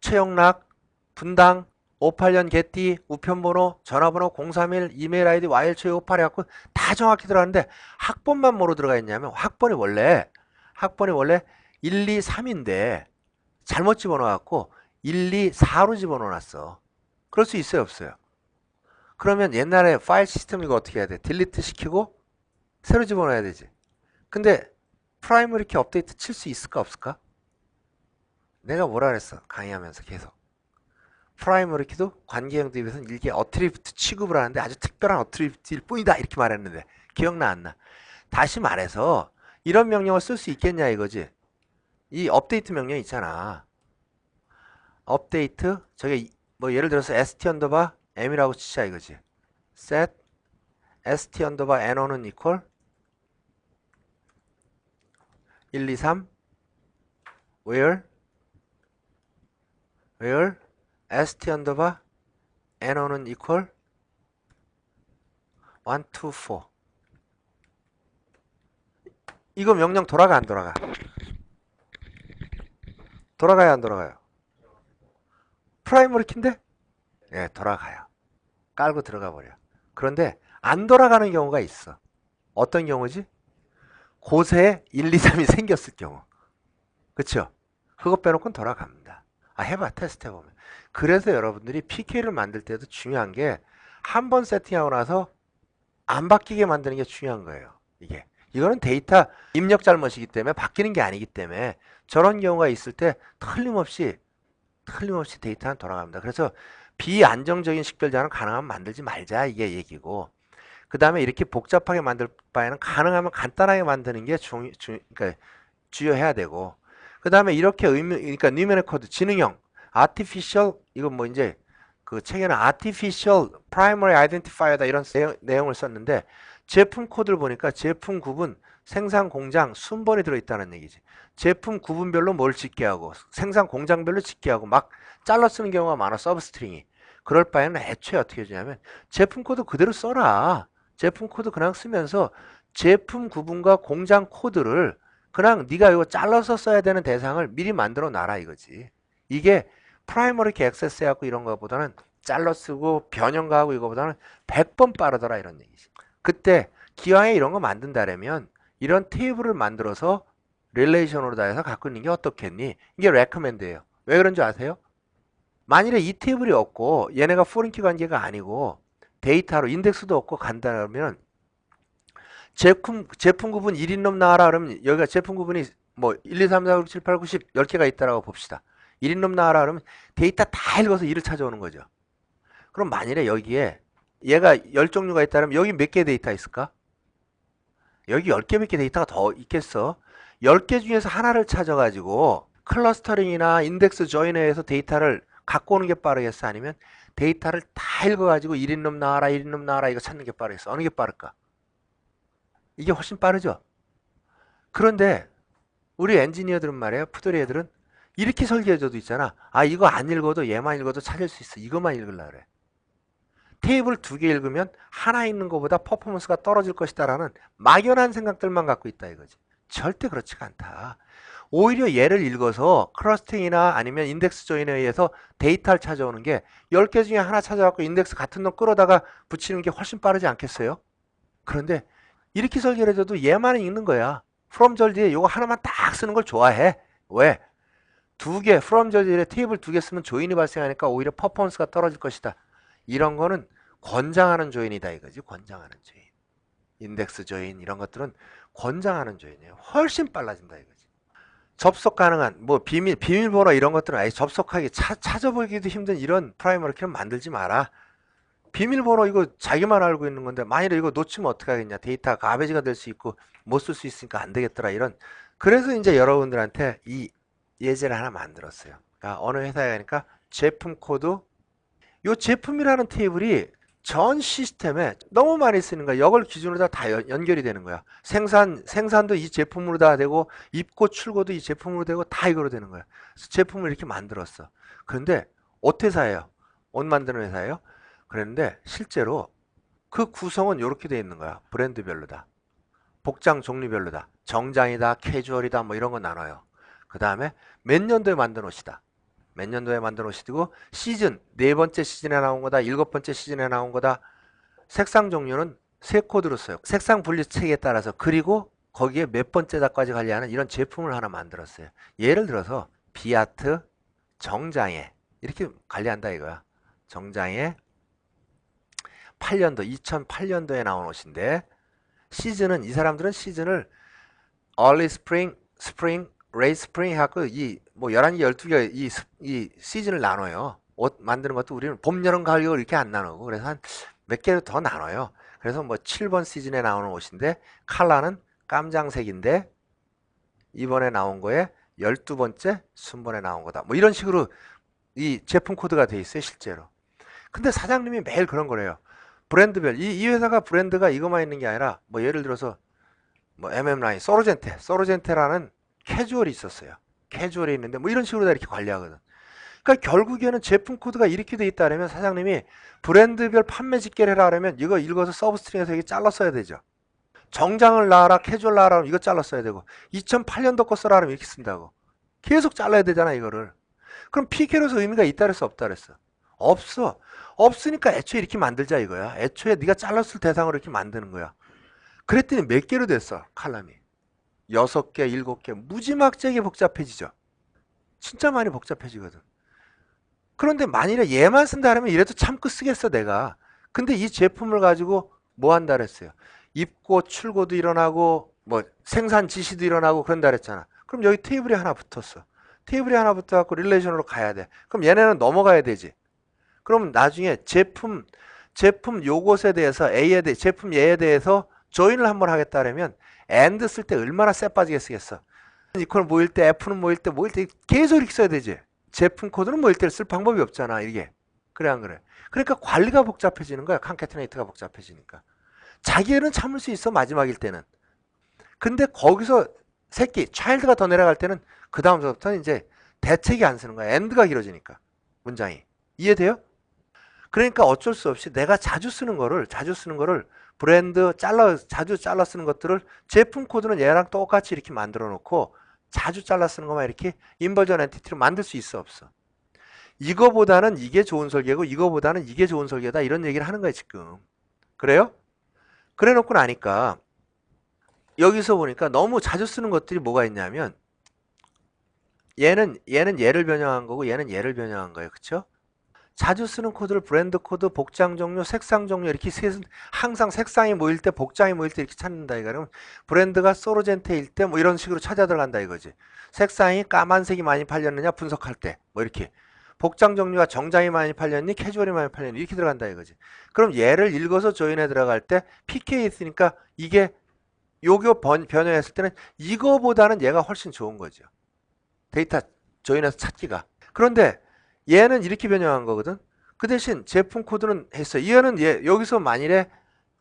최영락, 분당, 58년 개띠, 우편번호, 전화번호 031, 이메일 아이디 YL758 해갖고 다 정확히 들어갔는데 학번만 뭐로 들어가 있냐면 학번이 원래 1, 2, 3인데 잘못 집어넣어갖고 1, 2, 4로 집어넣어놨어. 그럴 수 있어요 없어요? 그러면 옛날에 파일 시스템 이거 어떻게 해야 돼? 딜리트 시키고 새로 집어넣어야 되지. 근데 프라이머리 키 업데이트 칠 수 있을까 없을까? 내가 뭐라 그랬어 강의하면서 계속 프라이머리 키도 관계형 대비해서는 이게 어트리뷰트 취급을 하는데 아주 특별한 어트리뷰트일 뿐이다 이렇게 말했는데 기억나 안 나? 다시 말해서 이런 명령을 쓸 수 있겠냐 이거지. 이 업데이트 명령 있잖아. 업데이트 저게 뭐 예를 들어서 st 언더바 m이라고 치자 이거지. set st 언더바 n1은 equal 1, 2, 3 where st 언더바 n1은 equal 1, 2, 4 이거 명령 돌아가 안 돌아가? 돌아가요 안 돌아가요? 프라이머리 키인데? 예, 돌아가요. 깔고 들어가 버려. 그런데 안 돌아가는 경우가 있어. 어떤 경우지? 고세에 1, 2, 3이 생겼을 경우. 그쵸? 그거 빼놓고는 돌아갑니다. 아, 해봐. 테스트 해보면. 그래서 여러분들이 PK를 만들 때도 중요한 게 한 번 세팅하고 나서 안 바뀌게 만드는 게 중요한 거예요. 이거는 데이터 입력 잘못이기 때문에 바뀌는 게 아니기 때문에 저런 경우가 있을 때 틀림없이 데이터는 돌아갑니다. 그래서 비안정적인 식별자는 가능하면 만들지 말자 이게 얘기고, 그 다음에 이렇게 복잡하게 만들 바에는 가능하면 간단하게 만드는 게 그러니까 주요해야 되고, 그 다음에 이렇게 그러니까 뉴메릭 코드 지능형 artificial 이거 뭐 이제 그 책에는 artificial primary identifier다 이런 내용을 썼는데 제품 코드를 보니까 제품 구분, 생산 공장, 순번이 들어있다는 얘기지. 제품 구분별로 뭘 짓게 하고 생산 공장별로 짓게 하고 막 잘라 쓰는 경우가 많아 서브스트링이. 그럴 바에는 애초에 어떻게 해주냐면 제품 코드 그대로 써라. 제품 코드 그냥 쓰면서 제품 구분과 공장 코드를 그냥 네가 이거 잘라서 써야 되는 대상을 미리 만들어 놔라 이거지. 이게 프라이머리 액세스 해갖고 이런 거보다는 잘라 쓰고 변형가하고 이거보다는 100번 빠르더라 이런 얘기지. 그때 기왕에 이런 거 만든다라면 이런 테이블을 만들어서 릴레이션으로 다 해서 갖고 있는 게 어떻겠니? 이게 레커멘드예요. 왜 그런 줄 아세요? 만일에 이 테이블이 없고 얘네가 포린키 관계가 아니고 데이터로 인덱스도 없고 간다면 제품 구분 1인 놈 나와라 그러면 여기가 제품 구분이 뭐 1, 2, 3, 4, 5, 6, 7, 8, 9, 10 10개가 있다라고 봅시다. 1인 놈 나와라 그러면 데이터 다 읽어서 1을 찾아오는 거죠. 그럼 만일에 여기에 얘가 10종류가 있다면 여기 몇 개 데이터 있을까? 여기 10개 몇 개 데이터가 더 있겠어. 10개 중에서 하나를 찾아가지고 클러스터링이나 인덱스 조인에 서 데이터를 갖고 오는 게 빠르겠어? 아니면 데이터를 다 읽어가지고 1인 놈 나와라 1인 놈 나와라 이거 찾는 게 빠르겠어? 어느 게 빠를까? 이게 훨씬 빠르죠? 그런데 우리 엔지니어들은 말이에요. 푸드리 애들은 이렇게 설계해줘도 있잖아. 아 이거 안 읽어도 얘만 읽어도 찾을 수 있어. 이것만 읽으려고 그래. 테이블 2개 읽으면 하나 읽는 것보다 퍼포먼스가 떨어질 것이다 라는 막연한 생각들만 갖고 있다 이거지. 절대 그렇지가 않다. 오히려 얘를 읽어서 클러스팅이나 아니면 인덱스 조인에 의해서 데이터를 찾아오는 게 10개 중에 하나 찾아갖고 인덱스 같은 놈 끌어다가 붙이는 게 훨씬 빠르지 않겠어요? 그런데 이렇게 설계를 해줘도 얘만 읽는 거야. from 절 뒤에 요거 하나만 딱 쓰는 걸 좋아해. 왜? 2개, from 절 뒤에 테이블 2개 쓰면 조인이 발생하니까 오히려 퍼포먼스가 떨어질 것이다. 이런 거는 권장하는 조인이다 이거지. 권장하는 조인. 인덱스 조인 이런 것들은 권장하는 조인이에요. 훨씬 빨라진다 이거지. 접속 가능한 뭐 비밀번호 이런 것들은 아예 접속하기 찾아보기도 힘든 이런 프라이머리 키는 만들지 마라. 비밀번호 이거 자기만 알고 있는 건데 만일에 이거 놓치면 어떡하겠냐. 데이터 가베지가 될 수 있고 못 쓸 수 있으니까 안 되겠더라 이런. 그래서 이제 여러분들한테 이 예제를 하나 만들었어요. 그러니까 어느 회사에 가니까 제품 코드 요 제품이라는 테이블이 전 시스템에 너무 많이 쓰는 거야. 이걸 기준으로 다 연결이 되는 거야. 생산도 이 제품으로 다 되고 입고 출고도 이 제품으로 되고 다 이거로 되는 거야. 그래서 제품을 이렇게 만들었어. 그런데 옷 회사예요. 옷 만드는 회사예요. 그랬는데 실제로 그 구성은 이렇게 돼 있는 거야. 브랜드별로다. 복장 종류별로다. 정장이다, 캐주얼이다 뭐 이런 거 나눠요. 그 다음에 몇 년도에 만든 옷이다. 몇 년도에 만든 옷이고 시즌, 4번째 시즌에 나온 거다, 7번째 시즌에 나온 거다. 색상 종류는 3코드로 써요. 색상 분류 체계에 따라서. 그리고 거기에 몇 번째다까지 관리하는 이런 제품을 하나 만들었어요. 예를 들어서 비아트 정장에 이렇게 관리한다 이거야. 정장에 8년도 2008년도에 나온 옷인데 시즌은 이 사람들은 시즌을 early spring, spring, late spring 해갖고 이 뭐 11개 12개 이 시즌을 나눠요. 옷 만드는 것도 우리는 봄, 여름, 가을, 겨울 이렇게 안 나누고 그래서 한 몇 개를 더 나눠요. 그래서 뭐 7번 시즌에 나오는 옷인데 컬러는 깜장색인데 이번에 나온 거에 12번째 순번에 나온 거다. 뭐 이런 식으로 이 제품 코드가 돼 있어요, 실제로. 근데 사장님이 매일 그런 거래요. 브랜드별, 이 회사가 브랜드가 이것만 있는 게 아니라 뭐 예를 들어서 뭐 MM9, 소르젠테라는 캐주얼이 있었어요. 캐주얼이 있는데 뭐 이런 식으로 다 이렇게 관리하거든. 그러니까 결국에는 제품 코드가 이렇게 돼 있다면 사장님이 브랜드별 판매 집계를 해라 그러면 이거 읽어서 서브스트링에서 이게 잘라 써야 되죠. 정장을 나와라, 캐주얼 나와라 하면 이거 잘라 써야 되고 2008년도 거 써라 하면 이렇게 쓴다고. 계속 잘라야 되잖아 이거를. 그럼 PK로서 의미가 있다 그랬어 없다 그랬어? 없어. 없으니까 애초에 이렇게 만들자 이거야. 애초에 네가 잘랐을 대상으로 이렇게 만드는 거야. 그랬더니 몇 개로 됐어 칼럼이. 6개, 7개 무지막지하게 복잡해지죠. 진짜 많이 복잡해지거든. 그런데 만일에 얘만 쓴다 그러면 이래도 참고 쓰겠어 내가. 근데 이 제품을 가지고 뭐 한다 그랬어요. 입고 출고도 일어나고 뭐 생산 지시도 일어나고 그런다 그랬잖아. 그럼 여기 테이블이 하나 붙었어. 테이블이 하나 붙어갖고 릴레이션으로 가야 돼. 그럼 얘네는 넘어가야 되지. 그럼 나중에 제품 요것에 대해서 제품 얘에 대해서 조인을 한번 하겠다 그러면 and 쓸 때 얼마나 쎄 빠지게 쓰겠어. 이퀄 모일 때 F는 모일 때 계속 이렇게 써야 되지. 제품 코드는 모일 때 쓸 방법이 없잖아 이게. 그래 안 그래? 그러니까 관리가 복잡해지는 거야. 칸캐테네이트가 복잡해지니까. 자기는 참을 수 있어 마지막일 때는. 근데 거기서 새끼 차일드가 더 내려갈 때는 그 다음부터는 이제 대책이 안 쓰는 거야. end가 길어지니까 문장이. 이해돼요? 그러니까 어쩔 수 없이 내가 자주 쓰는 거를 브랜드 자주 잘라 쓰는 것들을 제품 코드는 얘랑 똑같이 이렇게 만들어 놓고 자주 잘라 쓰는 것만 이렇게 인버전 엔티티로 만들 수 있어 없어? 이거보다는 이게 좋은 설계고 이거보다는 이게 좋은 설계다 이런 얘기를 하는 거야 지금. 그래요? 그래 놓고 나니까 여기서 보니까 너무 자주 쓰는 것들이 뭐가 있냐면 얘는 얘를 변형한 거고 얘는 얘를 변형한 거예요. 그쵸? 자주 쓰는 코드를 브랜드 코드, 복장 종류, 색상 종류 이렇게 항상 색상이 모일 때 복장이 모일 때 이렇게 찾는다 이거. 그러면 브랜드가 소르젠테일 때 뭐 이런 식으로 찾아 들어간다 이거지. 색상이 까만색이 많이 팔렸느냐 분석할 때 뭐 이렇게. 복장 종류가 정장이 많이 팔렸니 캐주얼이 많이 팔렸니 이렇게 들어간다 이거지. 그럼 얘를 읽어서 조인에 들어갈 때 PK 있으니까 이게 요거 변형했을 때는 이거보다는 얘가 훨씬 좋은 거죠. 데이터 조인해서 찾기가. 그런데 얘는 이렇게 변형한 거거든. 그 대신 제품 코드는 했어요. 얘는 여기서 만일에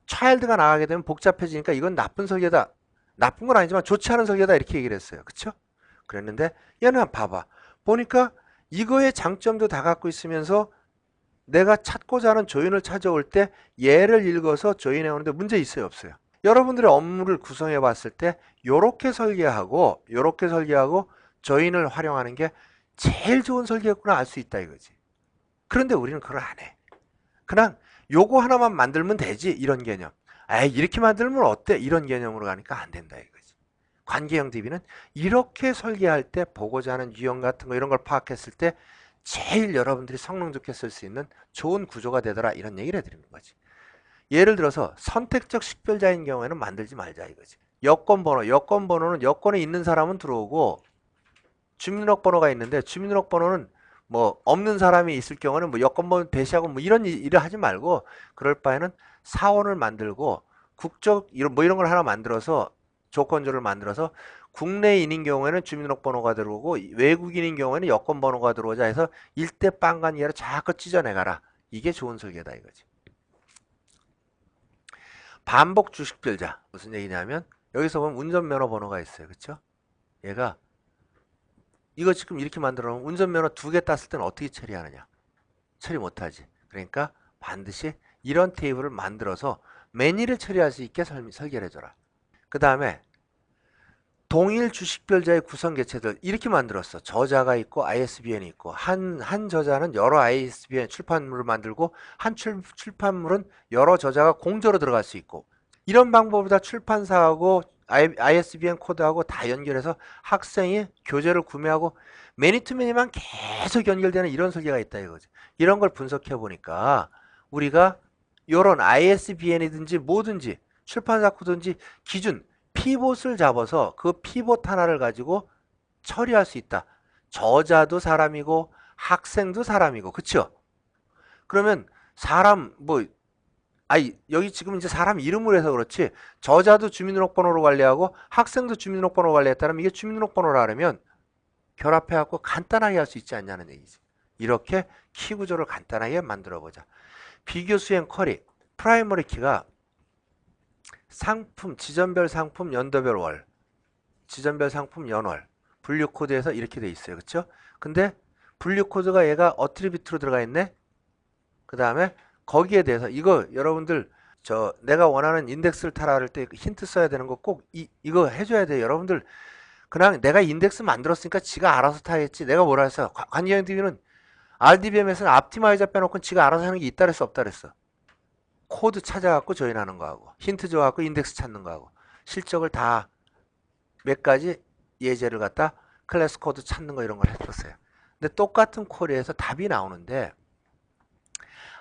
차일드가 나가게 되면 복잡해지니까 이건 나쁜 설계다. 나쁜 건 아니지만 좋지 않은 설계다 이렇게 얘기를 했어요. 그쵸? 그랬는데 얘는 봐봐. 보니까 이거의 장점도 다 갖고 있으면서 내가 찾고자 하는 조인을 찾아올 때 얘를 읽어서 조인해 오는데 문제 있어요 없어요? 여러분들의 업무를 구성해 봤을 때 요렇게 설계하고 조인을 활용하는 게 제일 좋은 설계였구나 알 수 있다 이거지. 그런데 우리는 그걸 안 해. 그냥 요거 하나만 만들면 되지 이런 개념. 에이 이렇게 만들면 어때 이런 개념으로 가니까 안 된다 이거지. 관계형 DB는 이렇게 설계할 때 보고자 하는 유형 같은 거 이런 걸 파악했을 때 제일 여러분들이 성능 좋게 쓸 수 있는 좋은 구조가 되더라 이런 얘기를 해드리는 거지. 예를 들어서 선택적 식별자인 경우에는 만들지 말자 이거지. 여권번호는 여권에 있는 사람은 들어오고 주민등록번호가 있는데 주민등록번호는 뭐 없는 사람이 있을 경우는 뭐 여권번호 대시하고 뭐 이런 일을 하지 말고 그럴 바에는 사원을 만들고 국적 이런 걸 하나 만들어서 조건조를 만들어서 국내인인 경우에는 주민등록번호가 들어오고 외국인인 경우에는 여권번호가 들어오자 해서 일대 빵간 이하로 자꾸 찢어내가라. 이게 좋은 설계다 이거지. 반복 주식별자 무슨 얘기냐면 여기서 보면 운전면허 번호가 있어요. 그쵸? 얘가 이거 지금 이렇게 만들어 놓으면 운전면허 2개 땄을 때는 어떻게 처리하느냐? 처리 못하지. 그러니까 반드시 이런 테이블을 만들어서 매니를 처리할 수 있게 설계를 해줘라. 그 다음에 동일 주식별자의 구성 개체들 이렇게 만들었어. 저자가 있고 ISBN이 있고 한 저자는 여러 ISBN 출판물을 만들고 한 출판물은 여러 저자가 공저로 들어갈 수 있고 이런 방법으로 다 출판사하고 ISBN 코드하고 다 연결해서 학생이 교재를 구매하고 매니투매니만 계속 연결되는 이런 설계가 있다 이거지. 이런 걸 분석해 보니까 우리가 이런 ISBN이든지 뭐든지 출판사 코드든지 기준 피봇을 잡아서 그 피봇 하나를 가지고 처리할 수 있다. 저자도 사람이고 학생도 사람이고, 그쵸? 그러면 사람 뭐 여기 지금 이제 사람 이름으로 해서 그렇지 저자도 주민등록번호로 관리하고 학생도 주민등록번호로 관리했다면 이게 주민등록번호라 하면 결합해갖고 간단하게 할 수 있지 않냐는 얘기지. 이렇게 키 구조를 간단하게 만들어 보자. 비교 수행 쿼리 프라이머리 키가 상품, 지점별 상품, 연도별 월, 지점별 상품 연월 분류 코드에서 이렇게 돼 있어요. 그쵸? 근데 분류 코드가 얘가 어트리뷰트로 들어가 있네. 그 다음에 거기에 대해서 이거 여러분들 내가 원하는 인덱스를 타라 할 때 힌트 써야 되는 거 꼭 이거 해줘야 돼요. 여러분들 그냥 내가 인덱스 만들었으니까 지가 알아서 타겠지. 내가 뭐라 했어? 관계형 DB는 RDBM에서는 옵티마이저 빼놓고 지가 알아서 하는 게 있다 그랬어 없다 그랬어? 코드 찾아갖고 조인하는 거하고 힌트 줘갖고 인덱스 찾는 거하고 실적을 다 몇 가지 예제를 갖다 클래스 코드 찾는 거 이런 걸 했었어요. 근데 똑같은 쿼리에서 답이 나오는데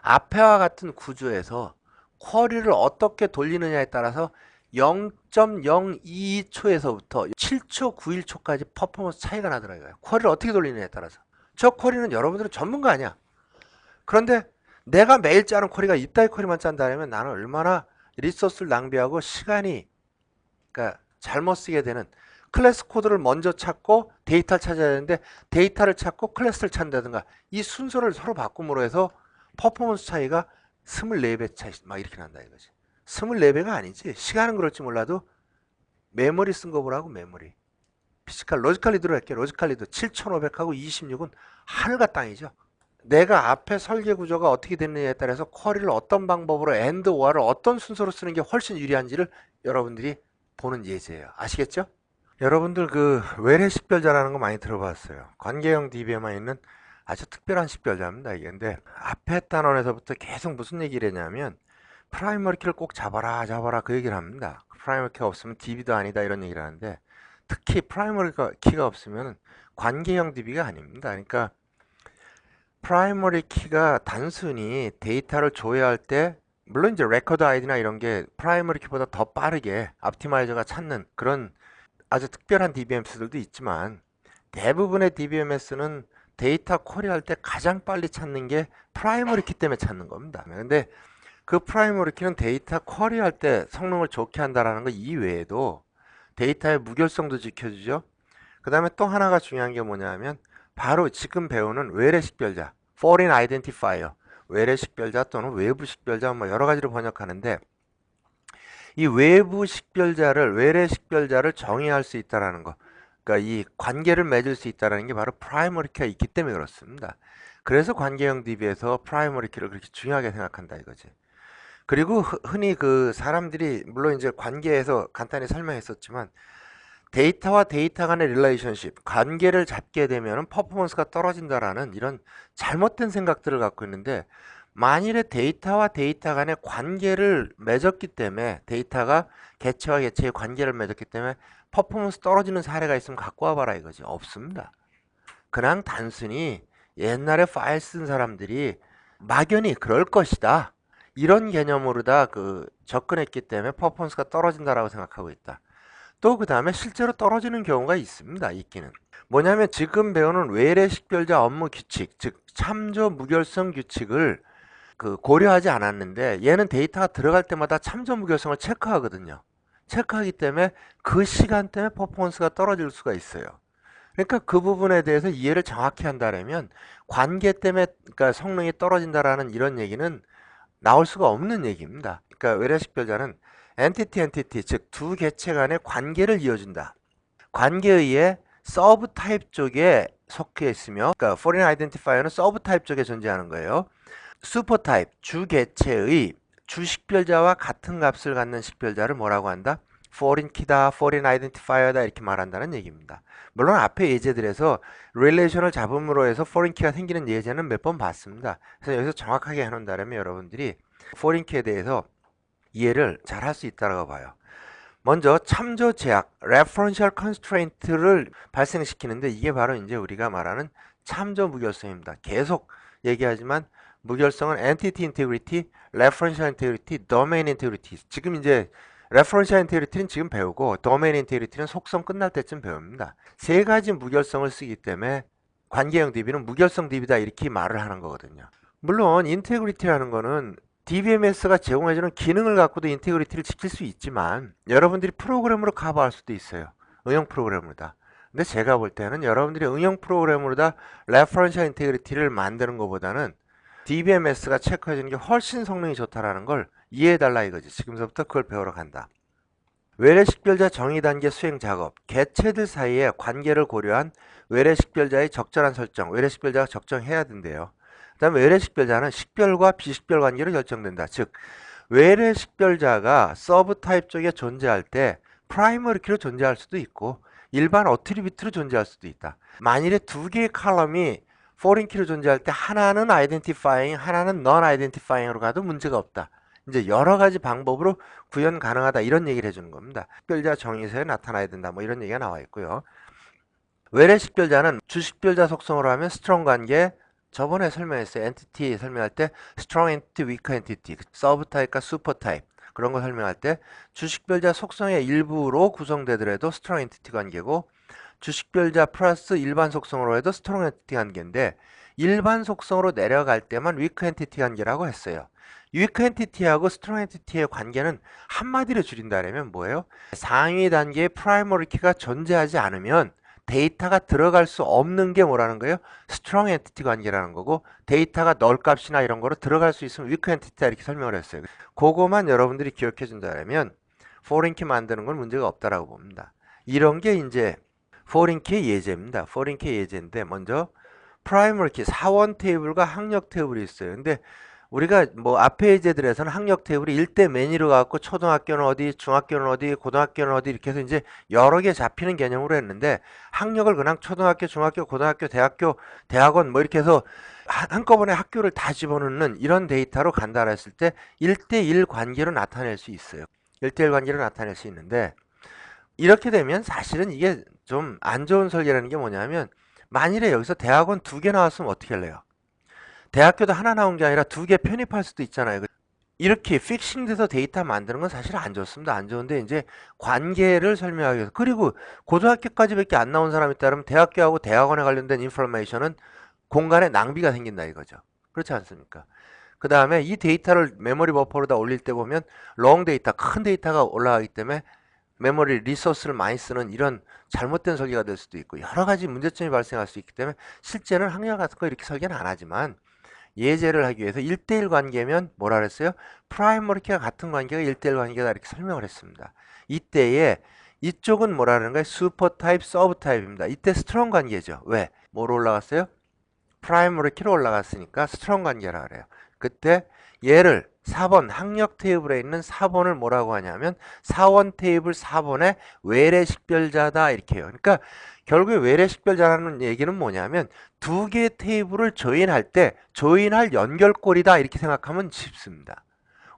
앞에와 같은 구조에서 쿼리를 어떻게 돌리느냐에 따라서 0.022초에서부터 7초, 91초까지 퍼포먼스 차이가 나더라고요. 쿼리를 어떻게 돌리느냐에 따라서. 저 쿼리는 여러분들은 전문가 아니야. 그런데 내가 매일 짜는 쿼리가 이따위 쿼리만 짠다면 나는 얼마나 리소스를 낭비하고 시간이 그러니까 잘못 쓰게 되는 클래스 코드를 먼저 찾고 데이터를 찾아야 되는데 데이터를 찾고 클래스를 찾는다든가 이 순서를 서로 바꿈으로 해서 퍼포먼스 차이가 24배 차이 막 이렇게 난다 이거지. 24배가 아니지. 시간은 그럴지 몰라도 메모리 쓴 거 보라고 메모리. 피지컬 로지컬 리드로 할게. 로지컬 리드 7500하고 26은 하늘과 땅이죠. 내가 앞에 설계 구조가 어떻게 됐느냐에 따라서 쿼리를 어떤 방법으로 AND OR을 어떤 순서로 쓰는 게 훨씬 유리한지를 여러분들이 보는 예제예요. 아시겠죠? 여러분들 그 외래 식별자라는 거 많이 들어봤어요. 관계형 DB에만 있는 아주 특별한 식별자입니다. 이게 근데 앞에 단원에서부터 계속 무슨 얘기를 했냐면 프라이머리 키를 꼭 잡아라 그 얘기를 합니다. 프라이머리 키가 없으면 DB도 아니다 이런 얘기를 하는데 특히 프라이머리 키가 없으면 관계형 DB가 아닙니다. 그러니까 프라이머리 키가 단순히 데이터를 조회할 때 물론 이제 레코드 아이디나 이런 게 프라이머리 키보다 더 빠르게 옵티마이저가 찾는 그런 아주 특별한 DBMS들도 있지만 대부분의 DBMS는 데이터 쿼리할 때 가장 빨리 찾는 게 프라이머리 키 때문에 찾는 겁니다. 근데 그 프라이머리 키는 데이터 쿼리할 때 성능을 좋게 한다는 거 이외에도 데이터의 무결성도 지켜주죠. 그 다음에 또 하나가 중요한 게 뭐냐면 바로 지금 배우는 외래 식별자, Foreign Identifier, 외래 식별자 또는 외부 식별자 뭐 여러 가지로 번역하는데 이 외부 식별자를 외래 식별자를 정의할 수 있다라는 거. 그러니까 이 관계를 맺을 수 있다는 게 바로 프라이머리 키가 있기 때문에 그렇습니다. 그래서 관계형 DB에서 프라이머리 키를 그렇게 중요하게 생각한다 이거지. 그리고 흔히 그 사람들이 물론 이제 관계에서 간단히 설명했었지만 데이터와 데이터 간의 릴레이션십, 관계를 잡게 되면 퍼포먼스가 떨어진다라는 이런 잘못된 생각들을 갖고 있는데 만일에 데이터와 데이터 간의 관계를 맺었기 때문에 데이터가 개체와 개체의 관계를 맺었기 때문에 퍼포먼스 떨어지는 사례가 있으면 갖고 와봐라 이거지. 없습니다. 그냥 단순히 옛날에 파일 쓴 사람들이 막연히 그럴 것이다. 이런 개념으로 다 접근했기 때문에 퍼포먼스가 떨어진다라고 생각하고 있다. 또 그 다음에 실제로 떨어지는 경우가 있습니다. 있기는. 뭐냐면 지금 배우는 외래 식별자 업무 규칙, 즉 참조 무결성 규칙을 고려하지 않았는데 얘는 데이터가 들어갈 때마다 참조 무결성을 체크하거든요. 체크하기 때문에 그 시간 때문에 퍼포먼스가 떨어질 수가 있어요. 그러니까 그 부분에 대해서 이해를 정확히 한다면 관계 때문에 그러니까 성능이 떨어진다라는 이런 얘기는 나올 수가 없는 얘기입니다. 그러니까 외래 식별자는 엔티티 즉 두 개체 간의 관계를 이어준다. 관계에 의해 서브 타입 쪽에 속해 있으며 그러니까 foreign identifier는 서브 타입 쪽에 존재하는 거예요. 슈퍼 타입 주 개체의 주 식별자와 같은 값을 갖는 식별자를 뭐라고 한다? foreign key다, foreign identifier다 이렇게 말한다는 얘기입니다. 물론 앞에 예제들에서 릴레이션을 잡음으로 해서 foreign key가 생기는 예제는 몇 번 봤습니다. 그래서 여기서 정확하게 해놓는다면 여러분들이 foreign key에 대해서 이해를 잘 할 수 있다고 봐요. 먼저 참조 제약, referential constraint를 발생시키는데 이게 바로 이제 우리가 말하는 참조 무결성입니다. 계속 얘기하지만 무결성은 entity integrity, referential integrity, domain integrity. 지금 이제 referential integrity는 지금 배우고 domain integrity는 속성 끝날 때쯤 배웁니다. 세 가지 무결성을 쓰기 때문에 관계형 DB는 무결성 DB다 이렇게 말을 하는 거거든요. 물론 인테그리티라는 거는 DBMS가 제공해주는 기능을 갖고도 인테그리티를 지킬 수 있지만 여러분들이 프로그램으로 커버할 수도 있어요. 응용 프로그램으로다. 근데 제가 볼 때는 여러분들이 응용 프로그램으로다 레퍼런셜 인테그리티를 만드는 것보다는 DBMS가 체크해주는 게 훨씬 성능이 좋다라는 걸 이해해달라 이거지. 지금서부터 그걸 배우러 간다. 외래 식별자 정의 단계 수행 작업, 개체들 사이에 관계를 고려한 외래 식별자의 적절한 설정, 외래 식별자가 적정해야 된대요. 그 다음에 외래 식별자는 식별과 비식별 관계로 결정된다. 즉 외래 식별자가 서브 타입 쪽에 존재할 때 프라이머리 키로 존재할 수도 있고 일반 어트리뷰트로 존재할 수도 있다. 만일에 두 개의 칼럼이 포린 키로 존재할 때 하나는 아이덴티파잉, 하나는 넌 아이덴티파잉으로 가도 문제가 없다. 이제 여러 가지 방법으로 구현 가능하다 이런 얘기를 해주는 겁니다. 식별자 정의서에 나타나야 된다 뭐 이런 얘기가 나와 있고요. 외래 식별자는 주식별자 속성으로 하면 스트롱 관계, 저번에 설명했어요. 엔티티 설명할 때 스트롱 엔티티, 위크 엔티티, 서브 타입과 슈퍼 타입 그런 거 설명할 때 주식별자 속성의 일부로 구성되더라도 스트롱 엔티티 관계고 주식별자 플러스 일반 속성으로 해도 스트롱 엔티티 관계인데 일반 속성으로 내려갈 때만 위크 엔티티 관계라고 했어요. 위크 엔티티하고 스트롱 엔티티의 관계는 한마디로 줄인다면 뭐예요? 상위 단계의 프라이머리 키가 존재하지 않으면 데이터가 들어갈 수 없는 게 뭐라는 거예요? 스트롱 엔티티 관계라는 거고 데이터가 널 값이나 이런 거로 들어갈 수 있으면 위크 엔티티다 이렇게 설명을 했어요. 그거만 여러분들이 기억해 준다면 포린 키 만드는 건 문제가 없다라고 봅니다. 이런 게 이제 포린 키 예제입니다. 포린 키 예제인데 먼저 프라이머리 키 사원 테이블과 학력 테이블이 있어요. 근데 우리가 뭐 앞에 예제들에서는 학력 테이블이 1대 매니로 갖고 초등학교는 어디, 중학교는 어디, 고등학교는 어디 이렇게 해서 이제 여러 개 잡히는 개념으로 했는데 학력을 그냥 초등학교, 중학교, 고등학교, 대학교, 대학원 뭐 이렇게 해서 한꺼번에 학교를 다 집어넣는 이런 데이터로 간다 했을 때 1대1 관계로 나타낼 수 있어요. 1대1 관계로 나타낼 수 있는데 이렇게 되면 사실은 이게 좀 안 좋은 설계라는 게 뭐냐면 만일에 여기서 대학원 2개 나왔으면 어떻게 할래요? 대학교도 하나 나온 게 아니라 2개 편입할 수도 있잖아요. 이렇게 픽싱돼서 데이터 만드는 건 사실 안 좋습니다. 안 좋은데 이제 관계를 설명하기 위해서 그리고 고등학교까지밖에 안 나온 사람이 있다면 대학교하고 대학원에 관련된 인포메이션은 공간에 낭비가 생긴다 이거죠. 그렇지 않습니까? 그 다음에 이 데이터를 메모리 버퍼로다 올릴 때 보면 롱 데이터, 큰 데이터가 올라가기 때문에 메모리 리소스를 많이 쓰는 이런 잘못된 설계가 될 수도 있고 여러 가지 문제점이 발생할 수 있기 때문에 실제는 학력 같은 거 이렇게 설계는 안 하지만 예제를 하기 위해서 1대1 관계면 뭐라 그랬어요? 프라이머리 키가 같은 관계가 1대1 관계다 이렇게 설명을 했습니다. 이때에 이쪽은 뭐라는 거예요? 슈퍼 타입, 서브 타입입니다. 이때 스트롱 관계죠. 왜? 뭐로 올라갔어요? 프라이머리 키로 올라갔으니까 스트롱 관계라 그래요. 그때 얘를 4번 학력 테이블에 있는 4번을 뭐라고 하냐면 4원 테이블 4번의 외래 식별자다 이렇게 해요. 그러니까 결국에 외래 식별자라는 얘기는 뭐냐면 두 개의 테이블을 조인할 때 조인할 연결고리다 이렇게 생각하면 쉽습니다.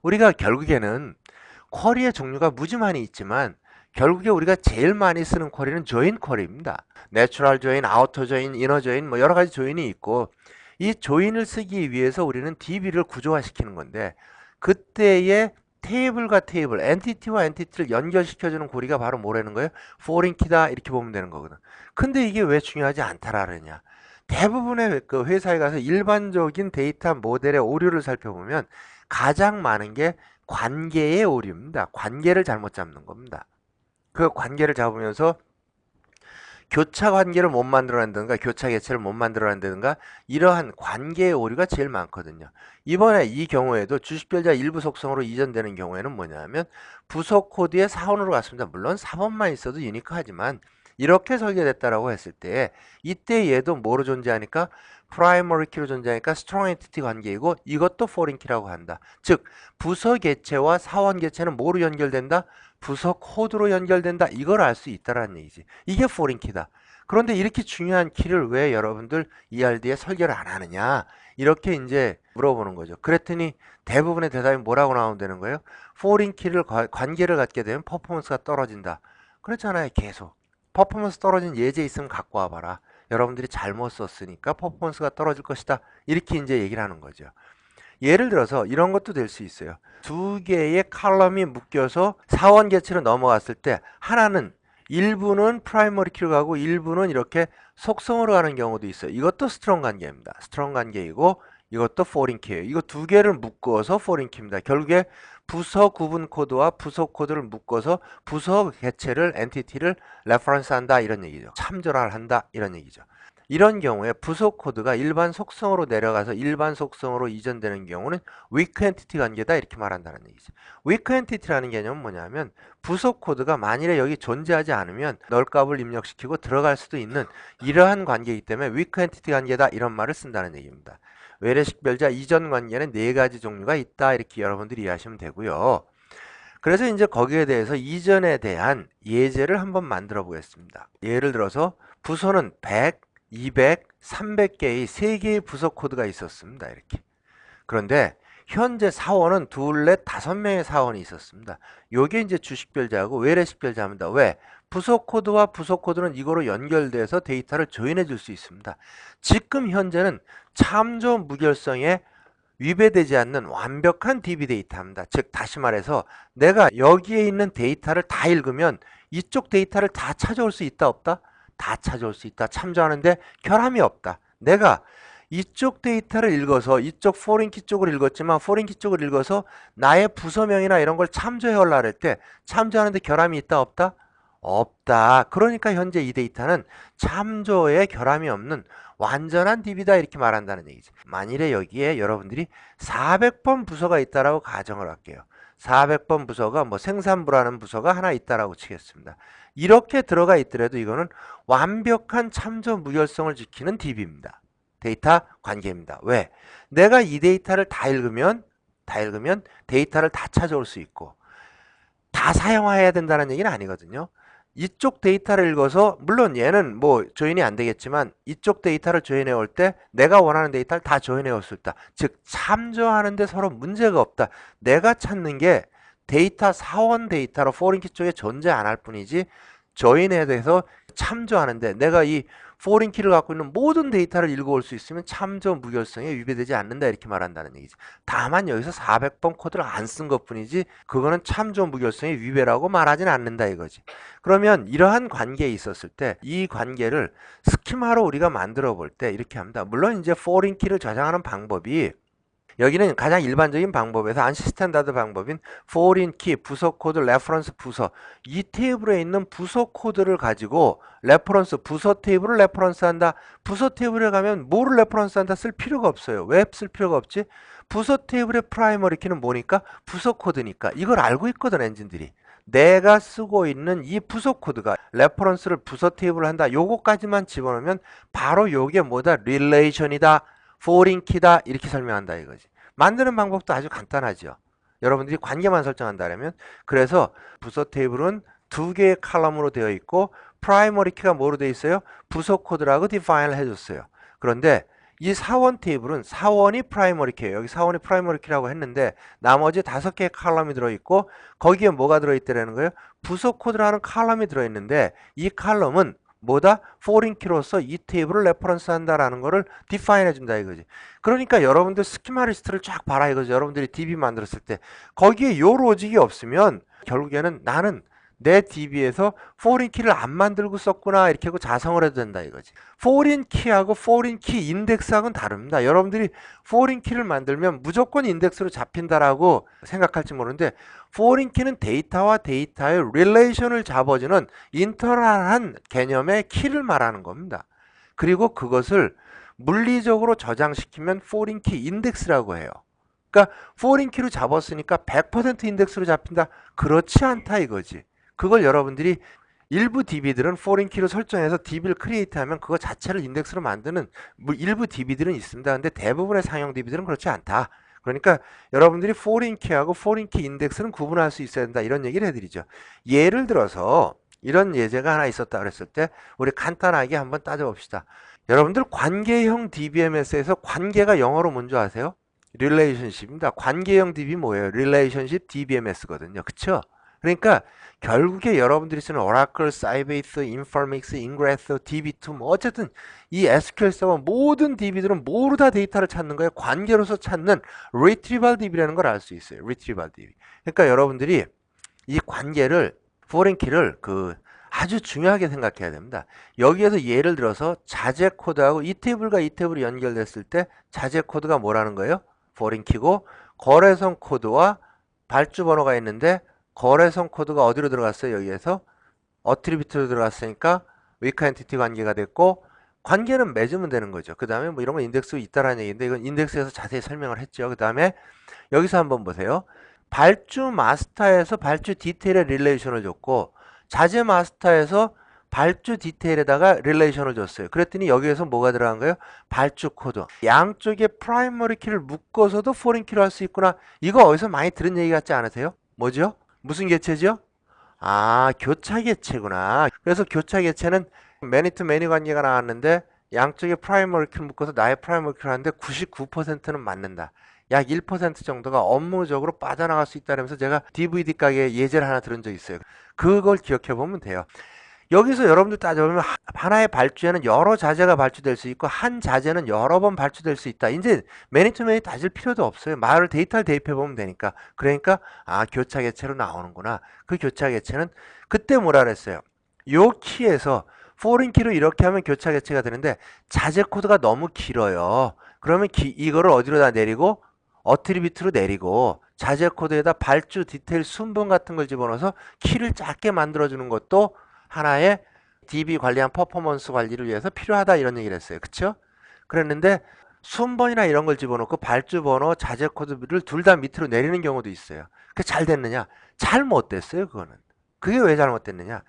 우리가 결국에는 쿼리의 종류가 무지 많이 있지만 결국에 우리가 제일 많이 쓰는 쿼리는 조인 쿼리입니다. 내추럴 조인, 아우터 조인, 이너 조인 뭐 여러 가지 조인이 있고 이 조인을 쓰기 위해서 우리는 DB를 구조화시키는 건데 그때의 테이블과 테이블, 엔티티와 엔티티를 연결시켜주는 고리가 바로 뭐라는 거예요? 포린 키다 이렇게 보면 되는 거거든. 근데 이게 왜 중요하지 않다라느냐? 대부분의 그 회사에 가서 일반적인 데이터 모델의 오류를 살펴보면 가장 많은 게 관계의 오류입니다. 관계를 잘못 잡는 겁니다. 그 관계를 잡으면서 교차 관계를 못 만들어낸다든가 교차 개체를 못 만들어낸다든가 이러한 관계의 오류가 제일 많거든요. 이번에 이 경우에도 주식별자 일부 속성으로 이전되는 경우에는 뭐냐면 부속 코드의 4원으로 갔습니다. 물론 4번만 있어도 유니크하지만 이렇게 설계됐다라고 했을 때 이때 얘도 뭐로 존재하니까 프라이머리 키로 존재하니까 스트롱 엔티티 관계이고 이것도 포린 키라고 한다. 즉 부서 개체와 사원 개체는 뭐로 연결된다? 부서 코드로 연결된다. 이걸 알 수 있다라는 얘기지. 이게 포린 키다. 그런데 이렇게 중요한 키를 왜 여러분들 ERD에 설계를 안 하느냐? 이렇게 이제 물어보는 거죠. 그랬더니 대부분의 대답이 뭐라고 나온다는 거예요? 포린 키를 관계를 갖게 되면 퍼포먼스가 떨어진다. 그렇잖아요. 계속. 퍼포먼스 떨어진 예제 있으면 갖고 와봐라. 여러분들이 잘못 썼으니까 퍼포먼스가 떨어질 것이다. 이렇게 이제 얘기를 하는 거죠. 예를 들어서 이런 것도 될 수 있어요. 두 개의 칼럼이 묶여서 사원 개체로 넘어갔을 때 하나는 일부는 프라이머리 키로 가고 일부는 이렇게 속성으로 가는 경우도 있어요. 이것도 스트롱 관계입니다. 스트롱 관계이고 이것도 포린 키예요. 이거 두 개를 묶어서 포린 키입니다. 결국에 부서 구분 코드와 부서 코드를 묶어서 부서 개체를 엔티티를 레퍼런스 한다 이런 얘기죠. 참조를 한다 이런 얘기죠. 이런 경우에 부서 코드가 일반 속성으로 내려가서 일반 속성으로 이전되는 경우는 weak entity 관계다 이렇게 말한다는 얘기죠. weak entity라는 개념은 뭐냐면 부서 코드가 만일에 여기 존재하지 않으면 널 값을 입력시키고 들어갈 수도 있는 이러한 관계이기 때문에 weak entity 관계다 이런 말을 쓴다는 얘기입니다. 외래식별자 이전 관계는 네 가지 종류가 있다 이렇게 여러분들이 이해하시면 되고요. 그래서 이제 거기에 대해서 이전에 대한 예제를 한번 만들어 보겠습니다. 예를 들어서 부서는 100, 200, 300개의 3개의 부서 코드가 있었습니다. 이렇게. 그런데 현재 사원은 둘, 넷, 5명의 사원이 있었습니다. 요게 이제 주식별자하고 외래식별자입니다. 왜? 부서 코드와 부서 코드는 이거로 연결돼서 데이터를 조인해 줄 수 있습니다. 지금 현재는 참조 무결성에 위배되지 않는 완벽한 DB 데이터입니다. 즉 다시 말해서 내가 여기에 있는 데이터를 다 읽으면 이쪽 데이터를 다 찾아올 수 있다 없다? 다 찾아올 수 있다. 참조하는데 결함이 없다. 내가 이쪽 데이터를 읽어서 이쪽 포린키 쪽을 읽었지만 포린키 쪽을 읽어서 나의 부서명이나 이런 걸 참조해 오려고 할 때 참조하는데 결함이 있다 없다? 없다. 그러니까 현재 이 데이터는 참조에 결함이 없는 완전한 DB다 이렇게 말한다는 얘기죠. 만일에 여기에 여러분들이 400번 부서가 있다라고 가정을 할게요. 400번 부서가 뭐 생산부라는 부서가 하나 있다라고 치겠습니다. 이렇게 들어가 있더라도 이거는 완벽한 참조 무결성을 지키는 DB입니다. 데이터 관계입니다. 왜? 내가 이 데이터를 다 읽으면 데이터를 다 찾아올 수 있고 다 사용해야 된다는 얘기는 아니거든요. 이쪽 데이터를 읽어서 물론 얘는 뭐 조인이 안 되겠지만 이쪽 데이터를 조인해 올 때 내가 원하는 데이터를 다 조인해 올 수 있다. 즉 참조하는데 서로 문제가 없다. 내가 찾는 게 데이터 사원 데이터로 포린키 쪽에 존재 안 할 뿐이지 조인에 대해서 참조하는데 내가 이 포린키를 갖고 있는 모든 데이터를 읽어올 수 있으면 참조 무결성에 위배되지 않는다 이렇게 말한다는 얘기죠. 다만 여기서 400번 코드를 안 쓴 것뿐이지 그거는 참조 무결성에 위배라고 말하진 않는다 이거지. 그러면 이러한 관계에 있었을 때 이 관계를 스키마로 우리가 만들어 볼 때 이렇게 합니다. 물론 이제 포린키를 저장하는 방법이 여기는 가장 일반적인 방법에서 안시스탠다드 방법인 foreign key, 부서 코드, 레퍼런스 부서 이 테이블에 있는 부서 코드를 가지고 레퍼런스, 부서 테이블을 레퍼런스 한다. 부서 테이블에 가면 뭐를 레퍼런스 한다 쓸 필요가 없어요. 왜 쓸 필요가 없지? 부서 테이블의 프라이머리 키는 뭐니까? 부서 코드니까. 이걸 알고 있거든 엔진들이. 내가 쓰고 있는 이 부서 코드가 레퍼런스를 부서 테이블을 한다. 요거까지만 집어넣으면 바로 요게 뭐다? 릴레이션이다. 포린 키다 이렇게 설명한다 이거지. 만드는 방법도 아주 간단하죠. 여러분들이 관계만 설정한다면 그래서 부서 테이블은 두 개의 칼럼으로 되어 있고 프라이머리 키가 뭐로 되어 있어요? 부서 코드라고 디파인을 해줬어요. 그런데 이 사원 테이블은 사원이 프라이머리 키예요. 여기 사원이 프라이머리 키라고 했는데 나머지 5개의 칼럼이 들어있고 거기에 뭐가 들어있다는 거예요? 부서 코드라는 칼럼이 들어있는데 이 칼럼은 뭐다? 포린 키로서 이 테이블을 레퍼런스 한다라는 거를 디파인 해준다 이거지. 그러니까 여러분들 스키마 리스트를 쫙 봐라 이거지. 여러분들이 DB 만들었을 때 거기에 요 로직이 없으면 결국에는 나는 내 DB에서 포린 키를 안 만들고 썼구나 이렇게 하고 자성을 해도 된다 이거지. 포린 키하고 포린 키 인덱스하고는 다릅니다. 여러분들이 포린 키를 만들면 무조건 인덱스로 잡힌다라고 생각할지 모르는데 포린 키는 데이터와 데이터의 릴레이션을 잡아주는 인터널한 개념의 키를 말하는 겁니다. 그리고 그것을 물리적으로 저장시키면 포린 키 인덱스라고 해요. 그러니까 포린 키로 잡았으니까 100% 인덱스로 잡힌다? 그렇지 않다 이거지. 그걸 여러분들이 일부 DB들은 포린 키로 설정해서 DB를 크리에이트하면 그거 자체를 인덱스로 만드는 일부 DB들은 있습니다. 근데 대부분의 상용 DB들은 그렇지 않다. 그러니까 여러분들이 포린 키하고 포린 키 인덱스는 구분할 수 있어야 된다. 이런 얘기를 해드리죠. 예를 들어서 이런 예제가 하나 있었다 그랬을 때 우리 간단하게 한번 따져봅시다. 여러분들 관계형 DBMS에서 관계가 영어로 뭔지 아세요? 릴레이션십입니다. 관계형 DB 뭐예요? 릴레이션십 DBMS거든요. 그쵸? 그러니까 결국에 여러분들이 쓰는 오라클, 사이베이스, 인포믹스, 인그레스, DB2 뭐 어쨌든 이 SQL 서버 모든 DB들은 뭐로 다 데이터를 찾는 거예요? 관계로서 찾는 retrieval DB라는 걸 알 수 있어요. retrieval DB. 그러니까 여러분들이 이 관계를 foreign key를 그 아주 중요하게 생각해야 됩니다. 여기에서 예를 들어서 자재 코드하고 이 테이블과 이 테이블이 연결됐을 때 자재 코드가 뭐라는 거예요? foreign key고 거래선 코드와 발주 번호가 있는데 거래선 코드가 어디로 들어갔어요? 여기에서 어트리뷰트로 들어갔으니까 weak entity 관계가 됐고 관계는 맺으면 되는 거죠. 그 다음에 뭐 이런 건 인덱스 있다라는 얘기인데 이건 인덱스에서 자세히 설명을 했죠. 그 다음에 여기서 한번 보세요. 발주 마스터에서 발주 디테일에 릴레이션을 줬고 자재 마스터에서 발주 디테일에다가 릴레이션을 줬어요. 그랬더니 여기에서 뭐가 들어간 거예요? 발주 코드. 양쪽에 프라이머리 키를 묶어서도 포린 키로 할 수 있구나. 이거 어디서 많이 들은 얘기 같지 않으세요? 뭐죠? 무슨 개체죠? 아, 교차 개체구나. 그래서 교차 개체는 매니 투 매니 관계가 나왔는데 양쪽에 프라이머리 키를 묶어서 나의 프라이머리 키를 하는데 99%는 맞는다. 약 1% 정도가 업무적으로 빠져나갈 수 있다면서 제가 DVD 가게 예제를 하나 들은 적 있어요. 그걸 기억해 보면 돼요. 여기서 여러분들 따져보면 하나의 발주에는 여러 자재가 발주될 수 있고 한 자재는 여러 번 발주될 수 있다. 이제 매니 투 매니 따질 필요도 없어요. 말을 데이터를 대입해 보면 되니까. 그러니까 아, 교차 개체로 나오는구나. 그 교차 개체는 그때 뭐라 그랬어요? 요 키에서 포린 키로 이렇게 하면 교차 개체가 되는데 자재 코드가 너무 길어요. 그러면 이거를 어디로다 내리고 어트리뷰트로 내리고 자재 코드에다 발주 디테일 순번 같은 걸 집어넣어서 키를 작게 만들어주는 것도 하나의 DB 관리한 퍼포먼스 관리를 위해서 필요하다 이런 얘기를 했어요. 그쵸? 그랬는데 순번이나 이런 걸 집어넣고 발주 번호, 자재 코드를 둘 다 밑으로 내리는 경우도 있어요. 그게 잘 됐느냐? 잘못됐어요. 그거는. 그게 왜 잘못됐느냐?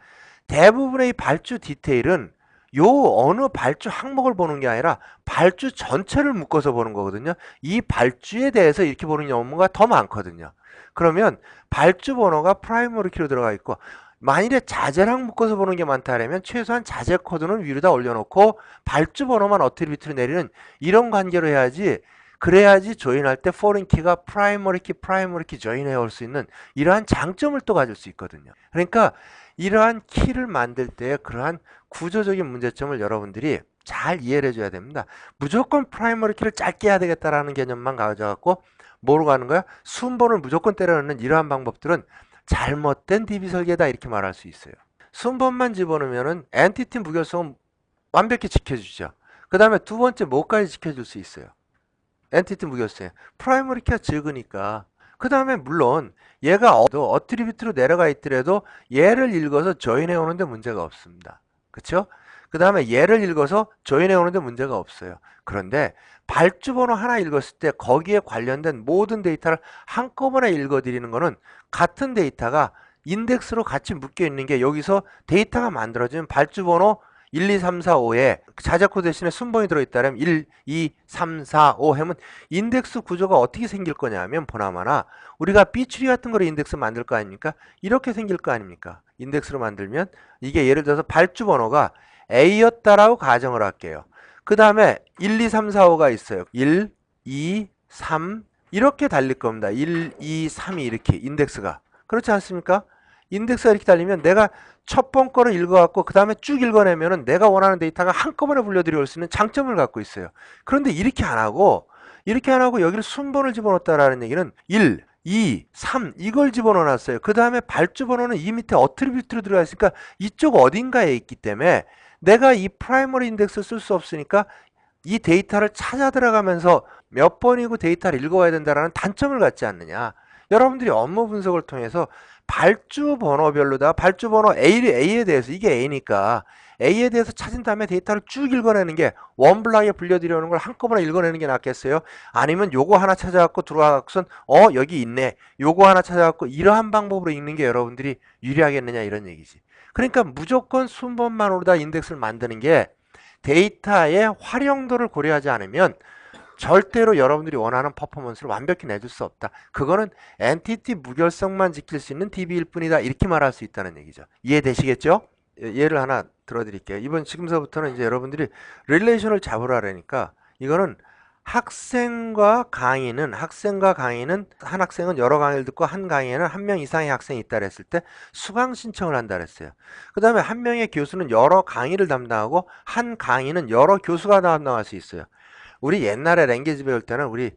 대부분의 이 발주 디테일은 요 어느 발주 항목을 보는 게 아니라 발주 전체를 묶어서 보는 거거든요. 이 발주에 대해서 이렇게 보는 업무가 더 많거든요. 그러면 발주 번호가 프라이머리 키로 들어가 있고 만일에 자재랑 묶어서 보는 게 많다면 최소한 자재 코드는 위로다 올려놓고 발주 번호만 어트리뷰트로 내리는 이런 관계로 해야지. 그래야지 조인할 때 포린 키가 프라이머리 키 조인해 올 수 있는 이러한 장점을 또 가질 수 있거든요. 그러니까 이러한 키를 만들 때 그러한 구조적인 문제점을 여러분들이 잘 이해를 해줘야 됩니다. 무조건 프라이머리 키를 짧게 해야 되겠다라는 개념만 가져갖고 뭐로 가는 거야? 순번을 무조건 때려 넣는 이러한 방법들은 잘못된 DB 설계다 이렇게 말할 수 있어요. 순번만 집어넣으면은 엔티티 무결성은 완벽히 지켜주죠. 그 다음에 두 번째 뭐까지 지켜줄 수 있어요? 엔티티 무결성. 프라이머리 키가 적으니까. 그 다음에 물론 얘가 어트리뷰트로 내려가 있더라도 얘를 읽어서 조인해 오는데 문제가 없습니다. 그쵸? 그 다음에 얘를 읽어서 조인해 오는데 문제가 없어요. 그런데 발주 번호 하나 읽었을 때 거기에 관련된 모든 데이터를 한꺼번에 읽어드리는 거는 같은 데이터가 인덱스로 같이 묶여 있는 게 여기서 데이터가 만들어지면 발주 번호 1, 2, 3, 4, 5에 자재 코드 대신에 순번이 들어있다면 1, 2, 3, 4, 5 하면 인덱스 구조가 어떻게 생길 거냐면 보나마나 우리가 B트리 같은 거를 인덱스 만들 거 아닙니까? 이렇게 생길 거 아닙니까? 인덱스로 만들면 이게 예를 들어서 발주 번호가 A였다라고 가정을 할게요. 그 다음에 1, 2, 3, 4, 5가 있어요. 1, 2, 3 이렇게 달릴 겁니다. 1, 2, 3이 이렇게 인덱스가. 그렇지 않습니까? 인덱스가 이렇게 달리면 내가 첫 번 거를 읽어갖고 그 다음에 쭉 읽어내면은 내가 원하는 데이터가 한꺼번에 불려들여올 수 있는 장점을 갖고 있어요. 그런데 이렇게 안 하고 여기를 순번을 집어넣었다라는 얘기는 1, 2, 3 이걸 집어넣어놨어요. 그 다음에 발주 번호는 이 밑에 어트리뷰트로 들어가 있으니까 이쪽 어딘가에 있기 때문에 내가 이 프라이머리 인덱스 쓸 수 없으니까 이 데이터를 찾아 들어가면서 몇 번이고 데이터를 읽어와야 된다는 단점을 갖지 않느냐. 여러분들이 업무 분석을 통해서 발주 번호별로다. 발주 번호 A에 대해서 이게 A니까 A에 대해서 찾은 다음에 데이터를 쭉 읽어내는 게 원블락에 불려들여오는 걸 한꺼번에 읽어내는 게 낫겠어요? 아니면 요거 하나 찾아갖고 들어가고선 여기 있네. 요거 하나 찾아갖고 이러한 방법으로 읽는 게 여러분들이 유리하겠느냐 이런 얘기지. 그러니까 무조건 순번만으로 다 인덱스를 만드는 게 데이터의 활용도를 고려하지 않으면 절대로 여러분들이 원하는 퍼포먼스를 완벽히 내줄 수 없다. 그거는 엔티티 무결성만 지킬 수 있는 DB일 뿐이다. 이렇게 말할 수 있다는 얘기죠. 이해되시겠죠? 예를 하나 들어드릴게요. 지금서부터는 이제 여러분들이 릴레이션을 잡으라니까 이거는 학생과 강의는 한 학생은 여러 강의를 듣고 한 강의에는 한 명 이상의 학생이 있다 그랬을 때 수강 신청을 한다 그랬어요. 그 다음에 한 명의 교수는 여러 강의를 담당하고 한 강의는 여러 교수가 담당할 수 있어요. 우리 옛날에 랭귀지 배울 때는 우리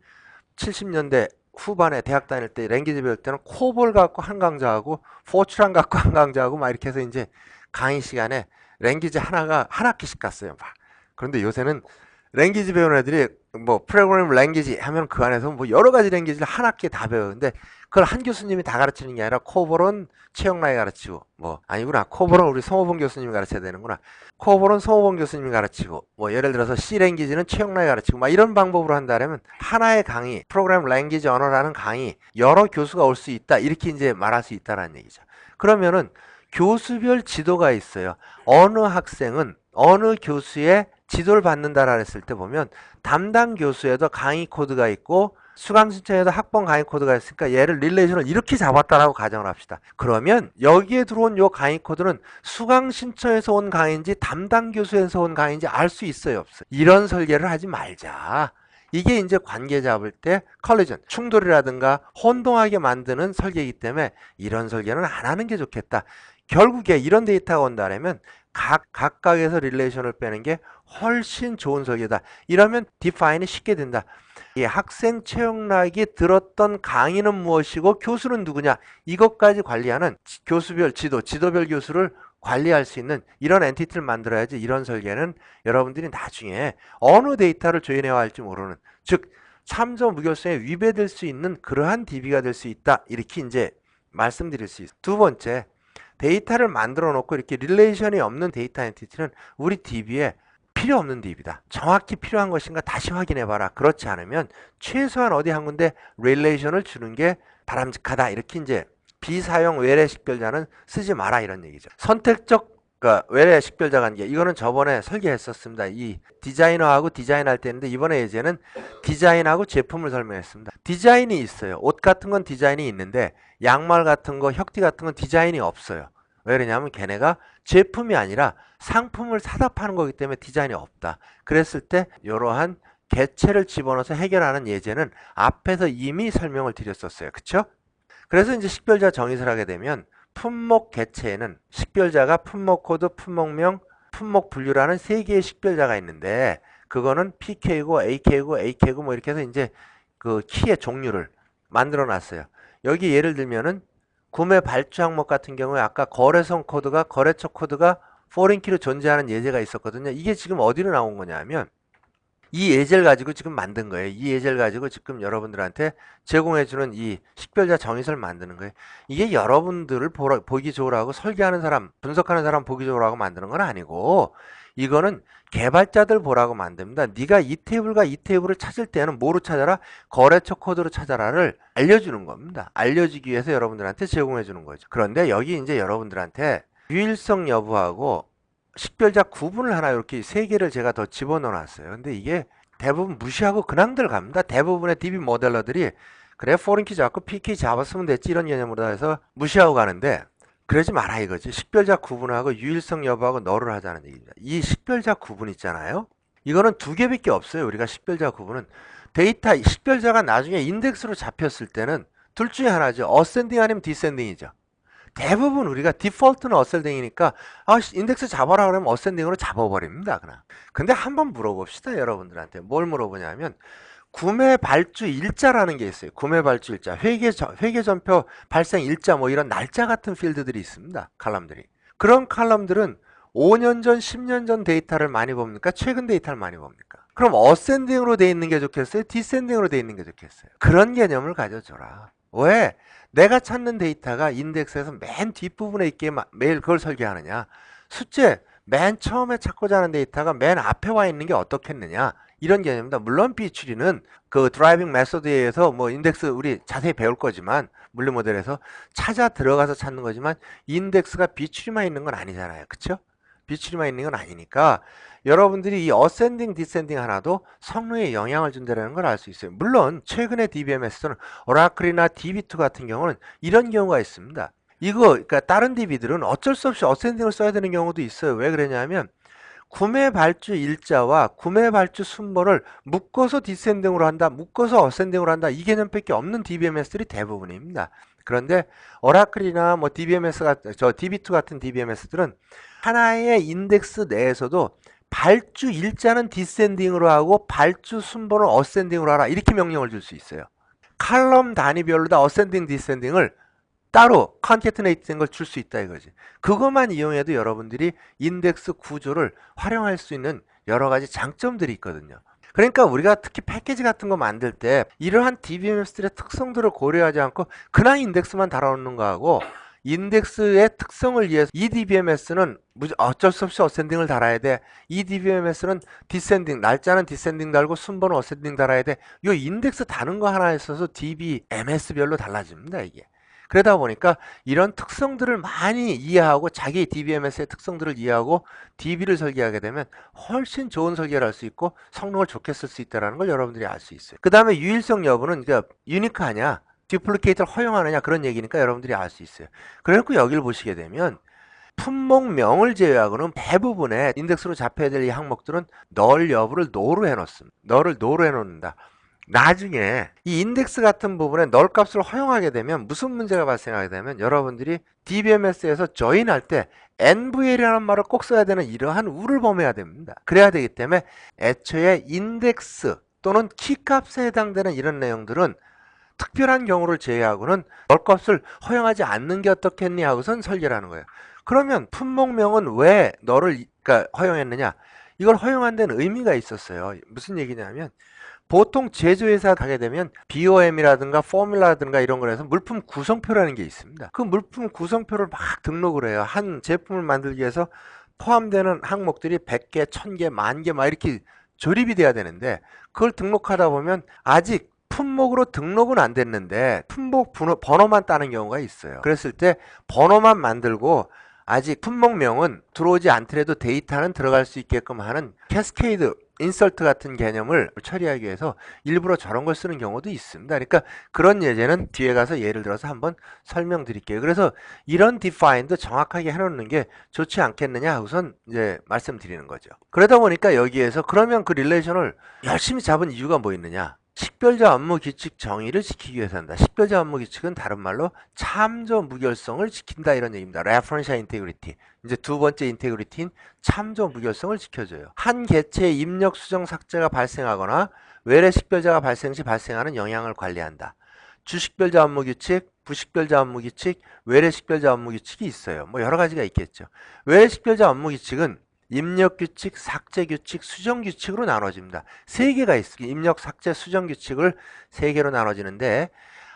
70년대 후반에 대학 다닐 때 랭귀지 배울 때는 코볼 갖고 한 강좌하고 포츄란 갖고 한 강좌하고 막 이렇게 해서 이제 강의 시간에 랭귀지 한 학기씩 갔어요. 막. 그런데 요새는 랭귀지 배우는 애들이 뭐 프로그래밍 랭귀지 하면 그 안에서 뭐 여러 가지 랭귀지를 한 학기에 다 배우는데 그걸 한 교수님이 다 가르치는 게 아니라 코볼은 최영락이 가르치고 뭐 아니구나 코볼은 우리 성호봉 교수님이 가르쳐야 되는구나 코볼은 성호봉 교수님이 가르치고 뭐 예를 들어서 C 랭귀지는 최영락이 가르치고 막 이런 방법으로 한다면 하나의 강의 프로그래밍 랭귀지 언어라는 강의 여러 교수가 올 수 있다 이렇게 이제 말할 수 있다라는 얘기죠. 그러면은 교수별 지도가 있어요. 어느 학생은 어느 교수의 지도를 받는다라 했을 때 보면 담당 교수에도 강의 코드가 있고 수강 신청에도 학번 강의 코드가 있으니까 얘를 릴레이션을 이렇게 잡았다라고 가정을 합시다. 그러면 여기에 들어온 요 강의 코드는 수강 신청에서 온 강의인지 담당 교수에서 온 강의인지 알 수 있어요, 없어요? 이런 설계를 하지 말자. 이게 이제 관계 잡을 때 컬리전, 충돌이라든가 혼동하게 만드는 설계이기 때문에 이런 설계는 안 하는 게 좋겠다. 결국에 이런 데이터가 온다면 각각에서 릴레이션을 빼는 게 훨씬 좋은 설계다. 이러면 디파인이 쉽게 된다. 이 학생 최영락이 들었던 강의는 무엇이고 교수는 누구냐 이것까지 관리하는 교수별 지도별 교수를 관리할 수 있는 이런 엔티티를 만들어야지 이런 설계는 여러분들이 나중에 어느 데이터를 조인해야 할지 모르는 즉 참조 무결성에 위배될 수 있는 그러한 DB가 될 수 있다. 이렇게 이제 말씀드릴 수 있어요. 두 번째 데이터를 만들어 놓고 이렇게 릴레이션이 없는 데이터 엔티티는 우리 DB에 필요 없는 DB다. 정확히 필요한 것인가 다시 확인해 봐라. 그렇지 않으면 최소한 어디 한 군데 릴레이션을 주는 게 바람직하다. 이렇게 이제 비사용 외래 식별자는 쓰지 마라 이런 얘기죠. 선택적 외래 식별자 관계 이거는 저번에 설계했었습니다. 이 디자이너하고 디자인할 때 했는데 이번에 예제는 디자인하고 제품을 설명했습니다. 디자인이 있어요. 옷 같은 건 디자인이 있는데 양말 같은 거 혁띠 같은 건 디자인이 없어요. 왜 그러냐면 걔네가 제품이 아니라 상품을 사다 파는 거기 때문에 디자인이 없다. 그랬을 때 이러한 개체를 집어넣어서 해결하는 예제는 앞에서 이미 설명을 드렸었어요. 그쵸? 그래서 이제 식별자 정의를 하게 되면 품목 개체에는 식별자가 품목 코드, 품목명, 품목 분류라는 세 개의 식별자가 있는데 그거는 PK고 AK고 AK고 뭐 이렇게 해서 이제 그 키의 종류를 만들어 놨어요. 여기 예를 들면은 구매 발주 항목 같은 경우에 아까 거래선 코드가 거래처 코드가 포린키로 존재하는 예제가 있었거든요. 이게 지금 어디로 나온 거냐면 이 예제를 가지고 지금 만든 거예요. 이 예제를 가지고 지금 여러분들한테 제공해주는 이 식별자 정의서를 만드는 거예요. 이게 여러분들을 보기 좋으라고 설계하는 사람, 분석하는 사람 보기 좋으라고 만드는 건 아니고 이거는 개발자들 보라고 만듭니다. 네가 이 테이블과 이 테이블을 찾을 때는 뭐로 찾아라? 거래처 코드로 찾아라를 알려주는 겁니다. 알려주기 위해서 여러분들한테 제공해주는 거죠. 그런데 여기 이제 여러분들한테 유일성 여부하고 식별자 구분을 하나 이렇게 세 개를 제가 더 집어넣어 놨어요. 근데 이게 대부분 무시하고 그냥들 갑니다. 대부분의 DB 모델러들이 그래 포린키 잡고 PK 잡았으면 됐지 이런 개념으로 해서 무시하고 가는데 그러지 마라 이거지. 식별자 구분하고 유일성 여부하고 너를 하자는 얘기입니다. 이 식별자 구분 있잖아요. 이거는 두 개밖에 없어요. 우리가 식별자 구분은 데이터 식별자가 나중에 인덱스로 잡혔을 때는 둘 중에 하나죠. 어센딩 아니면 디센딩이죠. 대부분 우리가 디폴트는 어센딩이니까 인덱스 잡아라 그러면 어센딩으로 잡아버립니다. 그냥. 근데 한번 물어봅시다. 여러분들한테. 뭘 물어보냐면 구매 발주 일자라는 게 있어요. 구매 발주 일자, 회계 전표 발생 일자 뭐 이런 날짜 같은 필드들이 있습니다. 칼럼들이. 그런 칼럼들은 5년 전, 10년 전 데이터를 많이 봅니까? 최근 데이터를 많이 봅니까? 그럼 어센딩으로 돼 있는 게 좋겠어요? 디센딩으로 돼 있는 게 좋겠어요? 그런 개념을 가져줘라. 왜? 내가 찾는 데이터가 인덱스에서 맨 뒷부분에 있게 매일 그걸 설계하느냐? 숫제 맨 처음에 찾고자 하는 데이터가 맨 앞에 와 있는 게 어떻겠느냐? 이런 개념입니다. 물론 비추리는 그 드라이빙 메소드에 의해서 뭐 인덱스 우리 자세히 배울 거지만 물리 모델에서 찾아 들어가서 찾는 거지만 인덱스가 비추리만 있는 건 아니잖아요. 그쵸? 비추리만 있는 건 아니니까 여러분들이 이 어센딩, 디센딩 하나도 성능에 영향을 준다는 걸 알 수 있어요. 물론 최근의 DBMS는 오라클이나 DB2 같은 경우는 이런 경우가 있습니다. 그러니까 다른 DB들은 어쩔 수 없이 어센딩을 써야 되는 경우도 있어요. 왜 그러냐면 구매 발주 일자와 구매 발주 순번을 묶어서 디센딩으로 한다, 묶어서 어센딩으로 한다 이 개념밖에 없는 DBMS들이 대부분입니다. 그런데 오라클이나 뭐 DB2 같은 DBMS들은 하나의 인덱스 내에서도 발주 일자는 디센딩으로 하고 발주 순번을 어센딩으로 하라 이렇게 명령을 줄 수 있어요. 칼럼 단위별로 다 어센딩, 디센딩을 따로 컨캐트네이트 된 걸 줄 수 있다 이거지. 그것만 이용해도 여러분들이 인덱스 구조를 활용할 수 있는 여러 가지 장점들이 있거든요. 그러니까 우리가 특히 패키지 같은 거 만들 때 이러한 DBMS들의 특성들을 고려하지 않고 그냥 인덱스만 달아놓는 거하고 인덱스의 특성을 위해서 이 DBMS는 어쩔 수 없이 어센딩을 달아야 돼. 이 DBMS는 디센딩, 날짜는 디센딩 달고 순번은 어센딩 달아야 돼. 요 인덱스 다는 거 하나에 있어서 DBMS별로 달라집니다, 이게. 그러다 보니까 이런 특성들을 많이 이해하고 자기 DBMS의 특성들을 이해하고 DB를 설계하게 되면 훨씬 좋은 설계를 할 수 있고 성능을 좋게 쓸 수 있다는 걸 여러분들이 알 수 있어요. 그 다음에 유일성 여부는 그러니까 유니크하냐, 듀플리케이트를 허용하느냐 그런 얘기니까 여러분들이 알 수 있어요. 그래갖고 여기를 보시게 되면 품목명을 제외하고는 대부분의 인덱스로 잡혀야 될 이 항목들은 널 여부를 노로 해놓습니다. 널을 노로 해놓는다. 나중에 이 인덱스 같은 부분에 널 값을 허용하게 되면 무슨 문제가 발생하게 되면 여러분들이 DBMS에서 조인할 때 NVL이라는 말을 꼭 써야 되는 이러한 우를 범해야 됩니다. 그래야 되기 때문에 애초에 인덱스 또는 키값에 해당되는 이런 내용들은 특별한 경우를 제외하고는 널 값을 허용하지 않는 게 어떻겠니 하고선 설계를 하는 거예요. 그러면 품목명은 왜 너를 그러니까 허용했느냐? 이걸 허용한 데는 의미가 있었어요. 무슨 얘기냐면 보통 제조회사 가게 되면 BOM이라든가 포뮬라든가 이런 거에서 물품 구성표라는 게 있습니다. 그 물품 구성표를 막 등록을 해요. 한 제품을 만들기 위해서 포함되는 항목들이 100개, 1000개, 10,000개 막 이렇게 조립이 돼야 되는데 그걸 등록하다 보면 아직 품목으로 등록은 안 됐는데 품목 번호만 따는 경우가 있어요. 그랬을 때 번호만 만들고 아직 품목명은 들어오지 않더라도 데이터는 들어갈 수 있게끔 하는 캐스케이드 인설트 같은 개념을 처리하기 위해서 일부러 저런 걸 쓰는 경우도 있습니다. 그러니까 그런 예제는 뒤에 가서 예를 들어서 한번 설명드릴게요. 그래서 이런 디파인도 정확하게 해놓는 게 좋지 않겠느냐 하고선 이제 말씀드리는 거죠. 그러다 보니까 여기에서 그러면 그 릴레이션을 열심히 잡은 이유가 뭐 있느냐? 식별자 업무 규칙 정의를 지키기 위해서 한다. 식별자 업무 규칙은 다른 말로 참조 무결성을 지킨다 이런 얘기입니다. Referential Integrity. 이제 두 번째 인테그리티인 참조 무결성을 지켜줘요. 한 개체의 입력 수정 삭제가 발생하거나 외래 식별자가 발생 시 발생하는 영향을 관리한다. 주식별자 업무 규칙, 부식별자 업무 규칙, 외래 식별자 업무 규칙이 있어요. 뭐 여러 가지가 있겠죠. 외래 식별자 업무 규칙은 입력 규칙, 삭제 규칙, 수정 규칙으로 나눠집니다. 세 개가 있습니다. 입력, 삭제, 수정 규칙을 세 개로 나눠지는데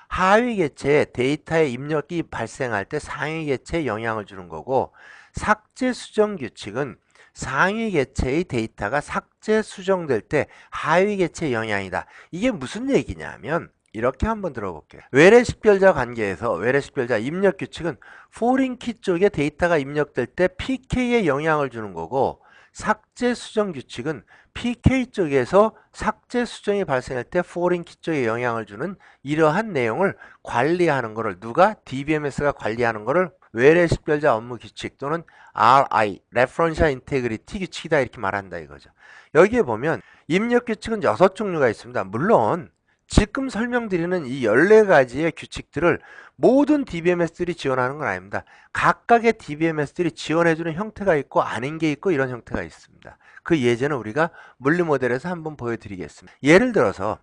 하위 개체에 데이터의 입력이 발생할 때 상위 개체에 영향을 주는 거고 삭제, 수정 규칙은 상위 개체의 데이터가 삭제, 수정될 때 하위 개체의 영향이다. 이게 무슨 얘기냐면 이렇게 한번 들어볼게요. 외래 식별자 관계에서 외래 식별자 입력 규칙은 포린 키 쪽에 데이터가 입력될 때 PK에 영향을 주는 거고 삭제 수정 규칙은 PK 쪽에서 삭제 수정이 발생할 때 포린 키 쪽에 영향을 주는 이러한 내용을 관리하는 거를 누가? DBMS가 관리하는 거를 외래 식별자 업무 규칙 또는 RI, Referential Integrity 규칙이다 이렇게 말한다 이거죠. 여기에 보면 입력 규칙은 6종류가 있습니다. 물론 지금 설명드리는 이 14가지의 규칙들을 모든 DBMS들이 지원하는 건 아닙니다. 각각의 DBMS들이 지원해주는 형태가 있고 아닌 게 있고 이런 형태가 있습니다. 그 예제는 우리가 물리 모델에서 한번 보여드리겠습니다. 예를 들어서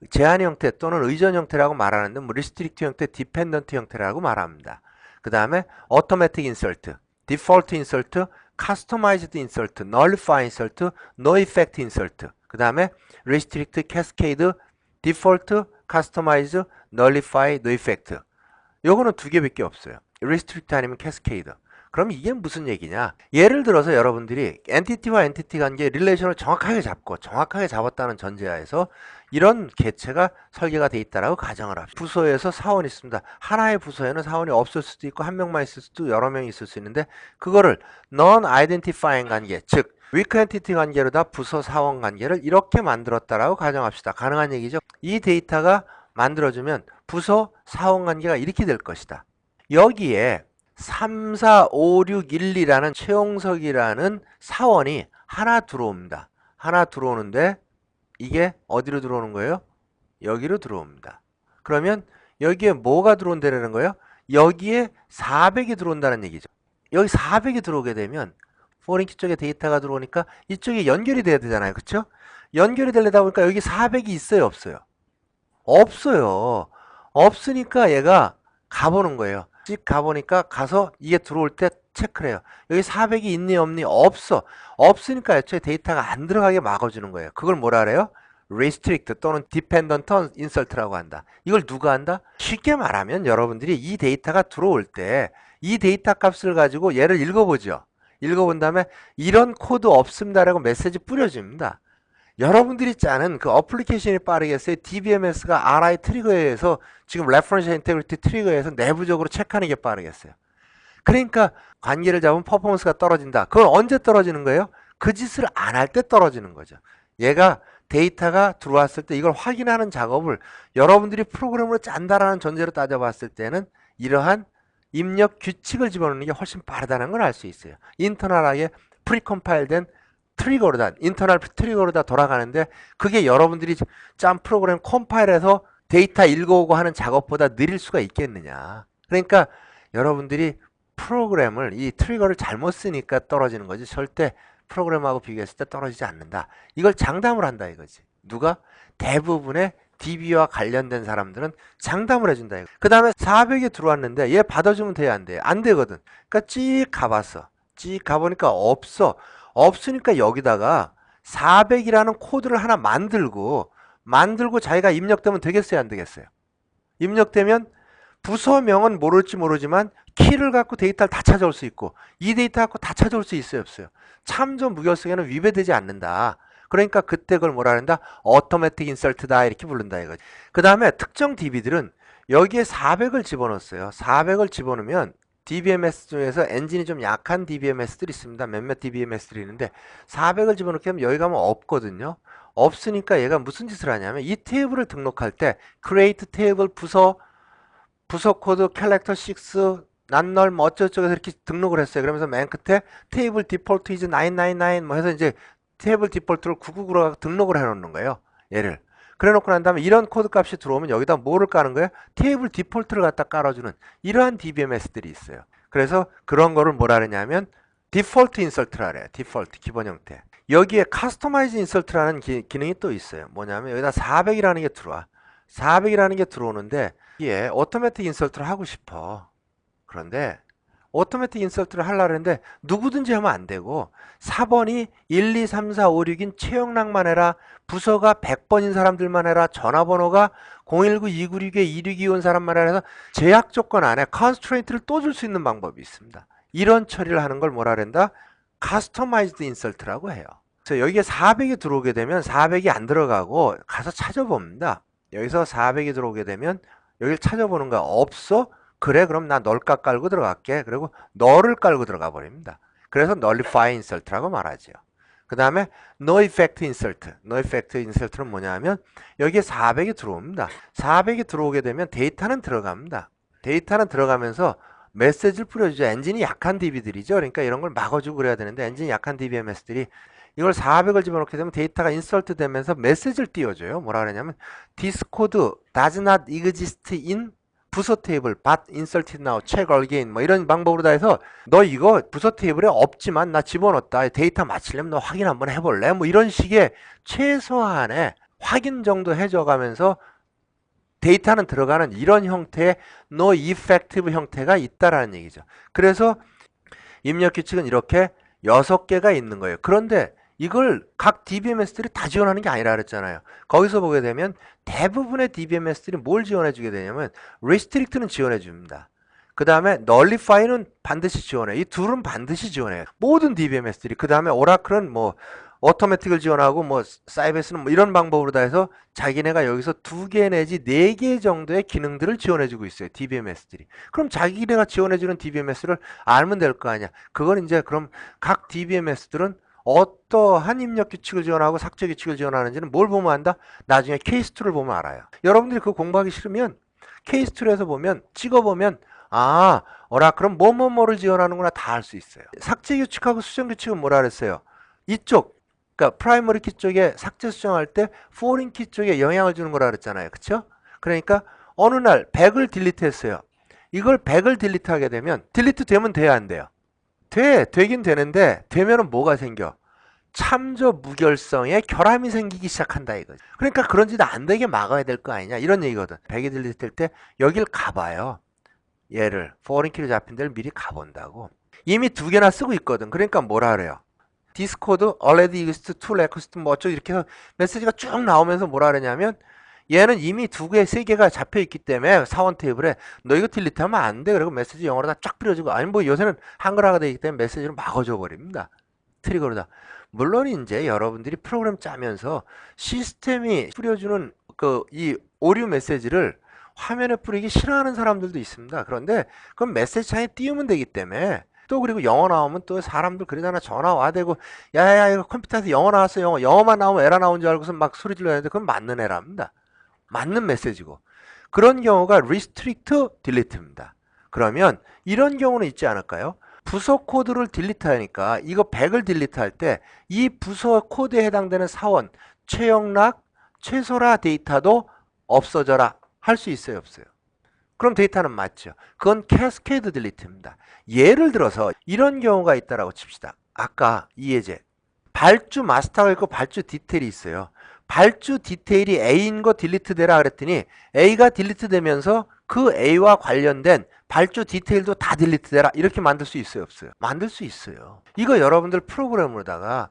제한 형태 또는 의존 형태라고 말하는데 뭐 리스트릭트 형태, 디펜던트 형태라고 말합니다. 그 다음에 automatic insert, default insert, customized insert, nullify insert, no effect insert. 그 다음에 restrict, cascade, default, customize, nullify, no effect. 요거는 두 개밖에 없어요. restrict 아니면 cascade. 그럼 이게 무슨 얘기냐? 예를 들어서 여러분들이 엔티티와 엔티티 관계 릴레이션을 정확하게 잡고 정확하게 잡았다는 전제하에서 이런 개체가 설계가 돼 있다라고 가정을 합시다. 부서에서 사원이 있습니다. 하나의 부서에는 사원이 없을 수도 있고 한 명만 있을 수도 여러 명이 있을 수 있는데 그거를 non-identifying 관계, 즉 weak entity 관계로다 부서 사원 관계를 이렇게 만들었다라고 가정합시다. 가능한 얘기죠. 이 데이터가 만들어주면 부서 사원 관계가 이렇게 될 것이다. 여기에 3, 4, 5, 6, 1, 2라는 최용석이라는 사원이 하나 들어옵니다. 하나 들어오는데 이게 어디로 들어오는 거예요? 여기로 들어옵니다. 그러면 여기에 뭐가 들어온다는 거예요? 여기에 400이 들어온다는 얘기죠. 여기 400이 들어오게 되면 포린키 쪽에 데이터가 들어오니까 이쪽에 연결이 돼야 되잖아요. 그쵸? 연결이 되려다 보니까 여기 400이 있어요? 없어요? 없어요. 없으니까 얘가 가보는 거예요. 찍 가보니까 가서 이게 들어올 때 체크를 해요. 여기 400이 있니 없니? 없어. 없으니까 애초에 데이터가 안 들어가게 막아주는 거예요. 그걸 뭐라 그래요? restrict 또는 dependent insert라고 한다. 이걸 누가 한다? 쉽게 말하면 여러분들이 이 데이터가 들어올 때 이 데이터 값을 가지고 얘를 읽어보죠. 읽어본 다음에 이런 코드 없습니다라고 메시지 뿌려줍니다. 여러분들이 짜는 그 어플리케이션이 빠르겠어요? DBMS가 RI 트리거에 의해서 지금 Referential Integrity 트리거에 의해서 내부적으로 체크하는 게 빠르겠어요? 그러니까 관계를 잡으면 퍼포먼스가 떨어진다. 그건 언제 떨어지는 거예요? 그 짓을 안 할 때 떨어지는 거죠. 얘가 데이터가 들어왔을 때 이걸 확인하는 작업을 여러분들이 프로그램으로 짠다라는 전제로 따져봤을 때는 이러한 입력 규칙을 집어넣는 게 훨씬 빠르다는 걸 알 수 있어요. 인터널하게 프리컴파일된 트리거로다, 인터널 트리거로다 돌아가는데 그게 여러분들이 짠 프로그램 컴파일해서 데이터 읽어오고 하는 작업보다 느릴 수가 있겠느냐. 그러니까 여러분들이 프로그램을 이 트리거를 잘못 쓰니까 떨어지는 거지 절대 프로그램하고 비교했을 때 떨어지지 않는다. 이걸 장담을 한다 이거지. 누가? 대부분의 DB와 관련된 사람들은 장담을 해준다. 그 다음에 400에 들어왔는데 얘 받아주면 돼야 안 돼? 안 되거든. 그러니까 찍 가봤어. 찍 가보니까 없어. 없으니까 여기다가 400이라는 코드를 하나 만들고 자기가 입력되면 되겠어요? 안 되겠어요? 입력되면 부서명은 모를지 모르지만 키를 갖고 데이터를 다 찾아올 수 있고 이 데이터 갖고 다 찾아올 수 있어요? 없어요? 참조 무결성에는 위배되지 않는다. 그러니까 그때 그걸 뭐라 한다? automatic insert다 이렇게 부른다 이거지. 그 다음에 특정 DB들은 여기에 400을 집어넣었어요. 400을 집어넣으면 DBMS 중에서 엔진이 좀 약한 DBMS들이 있습니다. 몇몇 DBMS들이 있는데 400을 집어넣게 하면 여기 가면 없거든요. 없으니까 얘가 무슨 짓을 하냐면 이 테이블을 등록할 때 create table 부서 코드 character 6 난널 뭐 어쩌고저쩌고 이렇게 등록을 했어요. 그러면서 맨 끝에 테이블 디폴트 is 999 뭐 해서 이제 테이블 디폴트를 999로 등록을 해놓는 거예요. 얘를. 그래 놓고 난 다음에 이런 코드 값이 들어오면 여기다 뭐를 까는 거예요? 테이블 디폴트를 갖다 깔아주는 이러한 DBMS들이 있어요. 그래서 그런 거를 뭐라 그러냐면 디폴트 인설트라 그래요. 디폴트 기본 형태. 여기에 카스터마이즈 인설트라는 기능이 또 있어요. 뭐냐면 여기다 400이라는 게 들어와. 400이라는 게 들어오는데 이게 오토매틱 인설트를 하고 싶어. 그런데 오토매틱 인설트를 하려고 했는데 누구든지 하면 안 되고 4번이 1, 2, 3, 4, 5, 6인 최영락만 해라. 부서가 100번인 사람들만 해라. 전화번호가 019-296-2625 온 사람만 해라 해서 제약 조건 안에 컨스트레인트를 또 줄 수 있는 방법이 있습니다. 이런 처리를 하는 걸 뭐라 그런다? 카스터마이즈드 인설트라고 해요. 그래서 여기에 400이 들어오게 되면 400이 안 들어가고 가서 찾아봅니다. 여기서 400이 들어오게 되면 여기를 찾아보는 거야. 없어? 그래 그럼 나 널까 깔고 들어갈게. 그리고 너를 깔고 들어가 버립니다. 그래서 nullify insert라고 말하죠. 그 다음에 no effect insert. no effect insert는 뭐냐 하면 여기에 400이 들어옵니다. 400이 들어오게 되면 데이터는 들어갑니다. 데이터는 들어가면서 메시지를 뿌려주죠. 엔진이 약한 DB들이죠. 그러니까 이런 걸 막아주고 그래야 되는데 엔진이 약한 DBMS들이 이걸 400을 집어넣게 되면 데이터가 인설트 되면서 메시지를 띄워줘요. 뭐라 그러냐면 this code does not exist in 부서 테이블, but inserted now, check again 뭐 이런 방법으로 다 해서 너 이거 부서 테이블에 없지만 나 집어넣었다. 데이터 맞추려면 너 확인 한번 해볼래? 뭐 이런 식의 최소한의 확인 정도 해줘가면서 데이터는 들어가는 이런 형태의 no effective 형태가 있다라는 얘기죠. 그래서 입력 규칙은 이렇게 6개가 있는 거예요. 그런데 이걸 각 DBMS들이 다 지원하는 게 아니라 그랬잖아요. 거기서 보게 되면 대부분의 DBMS들이 뭘 지원해 주게 되냐면 restrict는 지원해 줍니다. 그 다음에 nullify는 반드시 지원해. 이 둘은 반드시 지원해요. 모든 DBMS들이. 그 다음에 오라클은 뭐 오토매틱을 지원하고 뭐 사이베스는 뭐 이런 방법으로 다 해서 자기네가 여기서 2개 내지 4개 정도의 기능들을 지원해 주고 있어요. DBMS들이. 그럼 자기네가 지원해 주는 DBMS를 알면 될 거 아니야. 그건 이제 그럼 각 DBMS들은 어떠한 입력 규칙을 지원하고 삭제 규칙을 지원하는지는 뭘 보면 안다? 나중에 케이스2를 보면 알아요. 여러분들이 그거 공부하기 싫으면 케이스2에서 보면 찍어보면 아, 그럼 뭐를 지원하는구나 다 알 수 있어요. 삭제 규칙하고 수정 규칙은 뭐라 그랬어요? 이쪽, 그러니까 프라이머리 키 쪽에 삭제 수정할 때 포린 키 쪽에 영향을 주는 거라 그랬잖아요. 그쵸? 그러니까 어느 날 100을 딜리트 했어요. 이걸 100을 딜리트 하게 되면 딜리트 되면 돼야 안 돼요? 되긴 되는데 되면은 뭐가 생겨? 참조 무결성에 결함이 생기기 시작한다 이거지. 그러니까 그런 짓 안 되게 막아야 될 거 아니냐 이런 얘기거든. 100이 딜리트 될 때 여길 가봐요. 얘를 foreign 키로 잡힌 데를 미리 가본다고. 이미 두 개나 쓰고 있거든. 그러니까 뭐라 그래요? 디스코드 already used to request 뭐 어쩌고 이렇게 해서 메시지가 쭉 나오면서 뭐라 그러냐면 얘는 이미 두 개, 세 개가 잡혀 있기 때문에 사원 테이블에 너 이거 딜리트하면 안 돼. 그리고 메시지 영어로 다 쫙 뿌려주고 아니 뭐 요새는 한글화가 되기 때문에 메시지를 막아줘 버립니다. 트리거로 다. 물론 이제 여러분들이 프로그램 짜면서 시스템이 뿌려주는 그 이 오류 메시지를 화면에 뿌리기 싫어하는 사람들도 있습니다. 그런데 그건 메시지 창에 띄우면 되기 때문에 또 그리고 영어 나오면 또 사람들 그러잖아. 전화 와대고 야야 이거 컴퓨터에서 영어 나왔어. 영어만 나오면 에러 나온 줄 알고서 막 소리 질러야 되는데 그건 맞는 에러입니다. 맞는 메시지고. 그런 경우가 restrict delete입니다. 그러면 이런 경우는 있지 않을까요? 부서 코드를 딜리트 하니까 이거 100을 딜리트 할 때 이 부서 코드에 해당되는 사원, 최영락, 최소라 데이터도 없어져라 할 수 있어요, 없어요? 그럼 데이터는 맞죠. 그건 캐스케이드 딜리트입니다. 예를 들어서 이런 경우가 있다라고 칩시다. 아까 이 예제 발주 마스터가 있고 발주 디테일이 있어요. 발주 디테일이 A인 거 딜리트 되라 그랬더니 A가 딜리트 되면서 그 A와 관련된 발주 디테일도 다 딜리트 되라 이렇게 만들 수 있어요, 없어요? 만들 수 있어요. 이거 여러분들 프로그램으로다가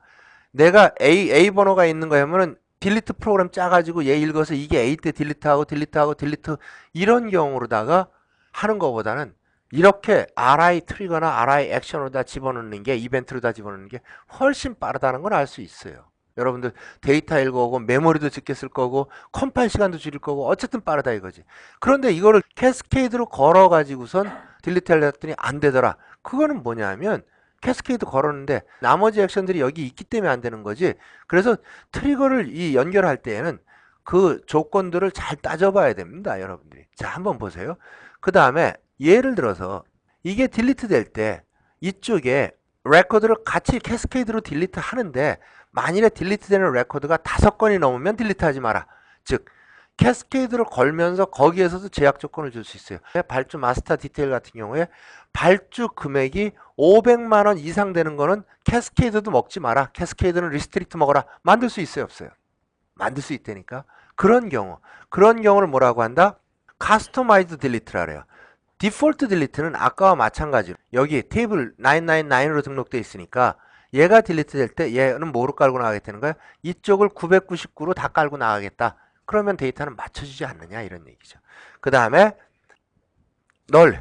내가 A 번호가 있는 거 하면은 딜리트 프로그램 짜가지고 얘 읽어서 이게 A 때 딜리트하고 딜리트하고 딜리트 이런 경우로다가 하는 것보다는 이렇게 RI 트리거나 RI 액션으로 다 집어넣는 게 이벤트로 다 집어넣는 게 훨씬 빠르다는 걸 알 수 있어요. 여러분들 데이터 읽어오고 메모리도 적게 쓸 거고 컴파일 시간도 줄일 거고 어쨌든 빠르다 이거지. 그런데 이거를 캐스케이드로 걸어 가지고선 딜리트 하려 했더니 안 되더라. 그거는 뭐냐면 캐스케이드 걸었는데 나머지 액션들이 여기 있기 때문에 안 되는 거지. 그래서 트리거를 이 연결할 때에는 그 조건들을 잘 따져봐야 됩니다, 여러분들이. 자, 한번 보세요. 그 다음에 예를 들어서 이게 딜리트 될 때 이쪽에 레코드를 같이 캐스케이드로 딜리트 하는데 만일에 딜리트 되는 레코드가 5건이 넘으면 딜리트 하지 마라. 즉 캐스케이드를 걸면서 거기에서도 제약 조건을 줄 수 있어요. 발주 마스터 디테일 같은 경우에 발주 금액이 500만 원 이상 되는 거는 캐스케이드도 먹지 마라. 캐스케이드는 리스트릭트 먹어라. 만들 수 있어요, 없어요? 만들 수 있다니까. 그런 경우를 뭐라고 한다? 카스터마이즈 딜리트라 그래요. 디폴트 딜리트는 아까와 마찬가지로 여기 테이블 999로 등록되어 있으니까 얘가 딜리트 될 때 얘는 뭐로 깔고 나가겠다는 거야? 이쪽을 999로 다 깔고 나가겠다. 그러면 데이터는 맞춰주지 않느냐 이런 얘기죠. 그 다음에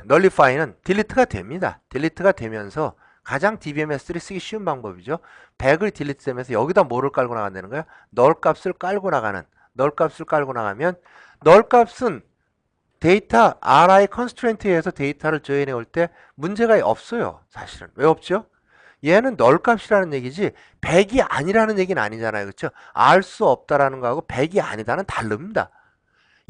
널리파이는 딜리트가 됩니다. 딜리트가 되면서 가장 DBMS들이 쓰기 쉬운 방법이죠. 100을 딜리트 되면서 여기다 뭐를 깔고 나간다는 거야? 널 값을 깔고 나가는 널 값을 깔고 나가면 널 값은 데이터 RI 컨스트레인트에 의해서 데이터를 조인해 올 때 문제가 없어요. 사실은. 왜 없죠? 얘는 널 값이라는 얘기지 100이 아니라는 얘기는 아니잖아요. 그렇죠? 알 수 없다라는 거하고 100이 아니다는 다릅니다.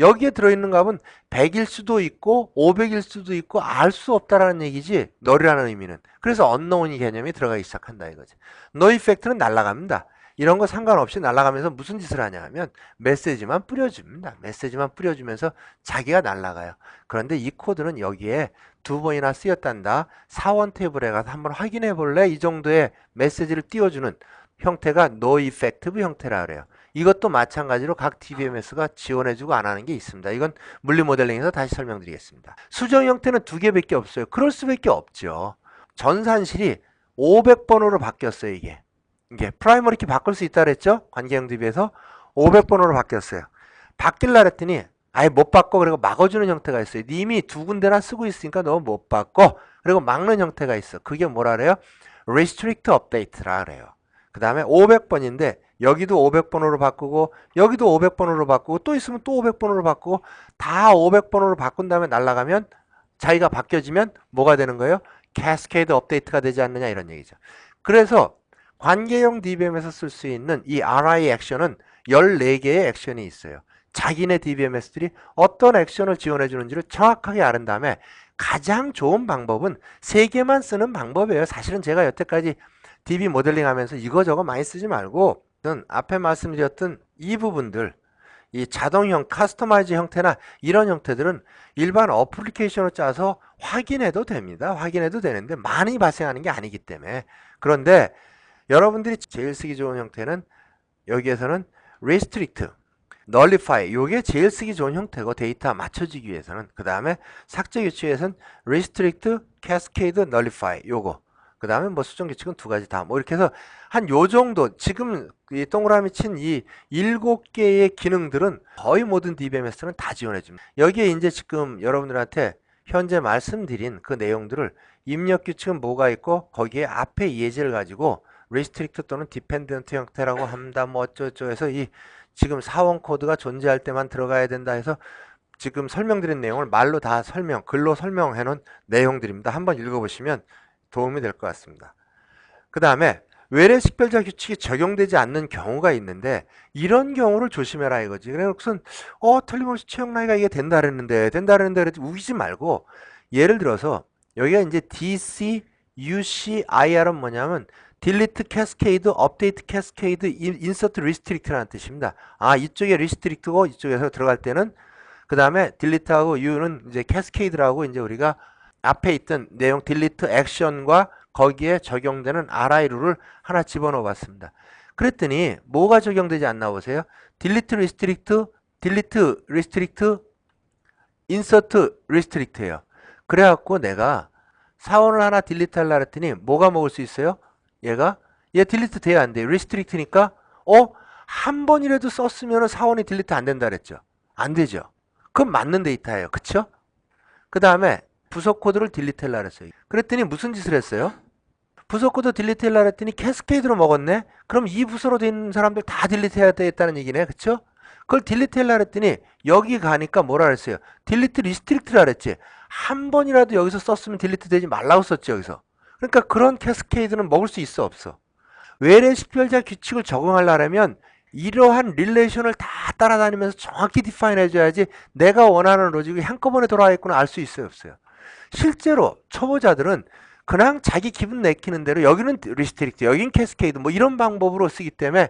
여기에 들어있는 값은 100일 수도 있고 500일 수도 있고 알 수 없다라는 얘기지 널이라는 의미는. 그래서 unknown이 개념이 들어가기 시작한다 이거지. no effect는 날아갑니다. 이런 거 상관없이 날아가면서 무슨 짓을 하냐 하면 메시지만 뿌려줍니다. 메시지만 뿌려주면서 자기가 날아가요. 그런데 이 코드는 여기에 2번이나 쓰였단다. 사원 테이블에 가서 한번 확인해 볼래? 이 정도의 메시지를 띄워주는 형태가 no effective 형태라 그래요. 이것도 마찬가지로 각 DBMS가 지원해주고 안 하는 게 있습니다. 이건 물리 모델링에서 다시 설명드리겠습니다. 수정 형태는 두 개밖에 없어요. 그럴 수밖에 없죠. 전산실이 500번으로 바뀌었어요. 이게 프라이머리 키 바꿀 수 있다 그랬죠? 관계형 DB에서 500번으로 바뀌었어요. 바뀔라 그랬더니 아예 못 바꿔. 그리고 막아주는 형태가 있어요. 이미 두 군데나 쓰고 있으니까 너 못 바꿔. 그리고 막는 형태가 있어. 그게 뭐라 그래요? restrict update라 그래요. 그 다음에 500번인데 여기도 500번으로 바꾸고 여기도 500번으로 바꾸고 또 있으면 또 500번으로 바꾸고 다 500번으로 바꾼 다음에 날아가면 자기가 바뀌어지면 뭐가 되는 거예요? 캐스케이드 업데이트가 되지 않느냐 이런 얘기죠. 그래서 관계형 DBM에서 쓸 수 있는 이 RI 액션은 14개의 액션이 있어요. 자기네 DBMS들이 어떤 액션을 지원해 주는지를 정확하게 아는 다음에 가장 좋은 방법은 3개만 쓰는 방법이에요. 사실은 제가 여태까지 DB 모델링 하면서 이거저거 많이 쓰지 말고 앞에 말씀드렸던 이 부분들 이 자동형 커스터마이즈 형태나 이런 형태들은 일반 어플리케이션을 짜서 확인해도 됩니다. 확인해도 되는데 많이 발생하는 게 아니기 때문에. 그런데 여러분들이 제일 쓰기 좋은 형태는 여기에서는 restrict nullify 요게 제일 쓰기 좋은 형태고 데이터 맞춰지기 위해서는. 그 다음에 삭제 규칙에서는 restrict, cascade, nullify 요거. 그 다음에 뭐 수정 규칙은 두 가지 다 뭐 이렇게 해서 한 요 정도 지금 이 동그라미 친 이 7개의 기능들은 거의 모든 DBMS는 다 지원해 줍니다. 여기에 이제 지금 여러분들한테 현재 말씀드린 그 내용들을 입력 규칙은 뭐가 있고 거기에 앞에 예제를 가지고 restrict 또는 dependent 형태라고 합니다. 뭐 어쩌고저쩌고 해서 이 지금 사원 코드가 존재할 때만 들어가야 된다 해서 지금 설명드린 내용을 말로 다 글로 설명해 놓은 내용들입니다. 한번 읽어보시면 도움이 될 것 같습니다. 그 다음에 외래 식별자 규칙이 적용되지 않는 경우가 있는데 이런 경우를 조심해라 이거지. 그래서 무슨 틀림없이 채용 나이가 이게 된다 그랬는데 우기지 말고 예를 들어서 여기가 이제 DC, UC, IR은 뭐냐면 delete cascade, update cascade, insert restrict라는 뜻입니다. 아, 이쪽에 restrict고 이쪽에서 들어갈 때는 그 다음에 delete하고 U는 이제 cascade라고 이제 우리가 앞에 있던 내용 delete action과 거기에 적용되는 RI 룰을 하나 집어넣어 봤습니다. 그랬더니 뭐가 적용되지 않나 보세요. delete restrict, delete restrict, insert restrict예요. 그래갖고 내가 사원을 하나 딜리트 하려고 했더니 뭐가 먹을 수 있어요? 얘 딜리트 돼야 안 돼. restrict니까 한 번이라도 썼으면 사원이 딜리트 안 된다 그랬죠. 안 되죠. 그건 맞는 데이터예요. 그쵸? 그 다음에 부서 코드를 딜리트 하려고 했어요. 그랬더니 무슨 짓을 했어요? 부서 코드 딜리트 하려고 했더니 캐스케이드로 먹었네? 그럼 이 부서로 된 사람들 다 딜리트 해야 되겠다는 얘기네. 그쵸? 그걸 딜리트 하려고 했더니 여기 가니까 뭐라 그랬어요? 딜리트 리스트릭트라 그랬지. 한 번이라도 여기서 썼으면 딜리트 되지 말라고 썼지 여기서. 그러니까 그런 캐스케이드는 먹을 수 있어 없어? 외래 식별자 규칙을 적용하려면 이러한 릴레이션을 다 따라다니면서 정확히 디파인 해줘야지 내가 원하는 로직이 한꺼번에 돌아와 있구나 알 수 있어요 없어요? 실제로 초보자들은 그냥 자기 기분 내키는 대로 여기는 리스트릭트 여기는 캐스케이드 뭐 이런 방법으로 쓰기 때문에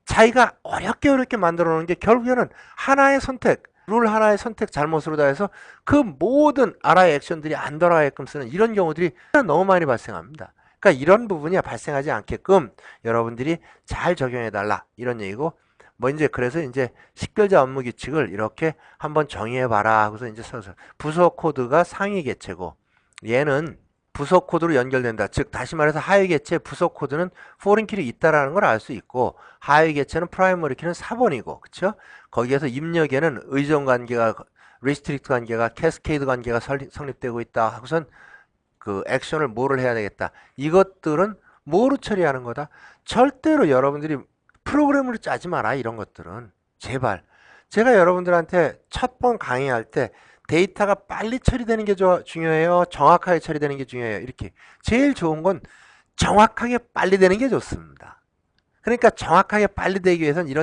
자기가 어렵게 만들어 놓은 게 결국에는 하나의 선택 룰 하나의 선택 잘못으로 다 해서 그 모든 RI 액션들이 안 돌아가게끔 쓰는 이런 경우들이 너무 많이 발생합니다. 그러니까 이런 부분이 발생하지 않게끔 여러분들이 잘 적용해 달라 이런 얘기고 뭐 이제 그래서 이제 식별자 업무 규칙을 이렇게 한번 정의해 봐라 하고서 이제 써서 부서 코드가 상위 개체고 얘는 부서 코드로 연결된다. 즉 다시 말해서 하위 개체 부서 코드는 포린 키를 있다라는 걸 알 수 있고 하위 개체는 프라이머리 키는 4번이고 그쵸? 거기에서 입력에는 의존 관계가 리스트릭트 관계가 캐스케이드 관계가 성립되고 있다 하고선 그 액션을 뭐를 해야 되겠다. 이것들은 뭐로 처리하는 거다? 절대로 여러분들이 프로그램으로 짜지 마라 이런 것들은. 제발. 제가 여러분들한테 첫 번 강의할 때 데이터가 빨리 처리되는 게 중요해요? 정확하게 처리되는 게 중요해요? 이렇게. 제일 좋은 건 정확하게 빨리 되는 게 좋습니다. 그러니까 정확하게 빨리 되기 위해서는 이런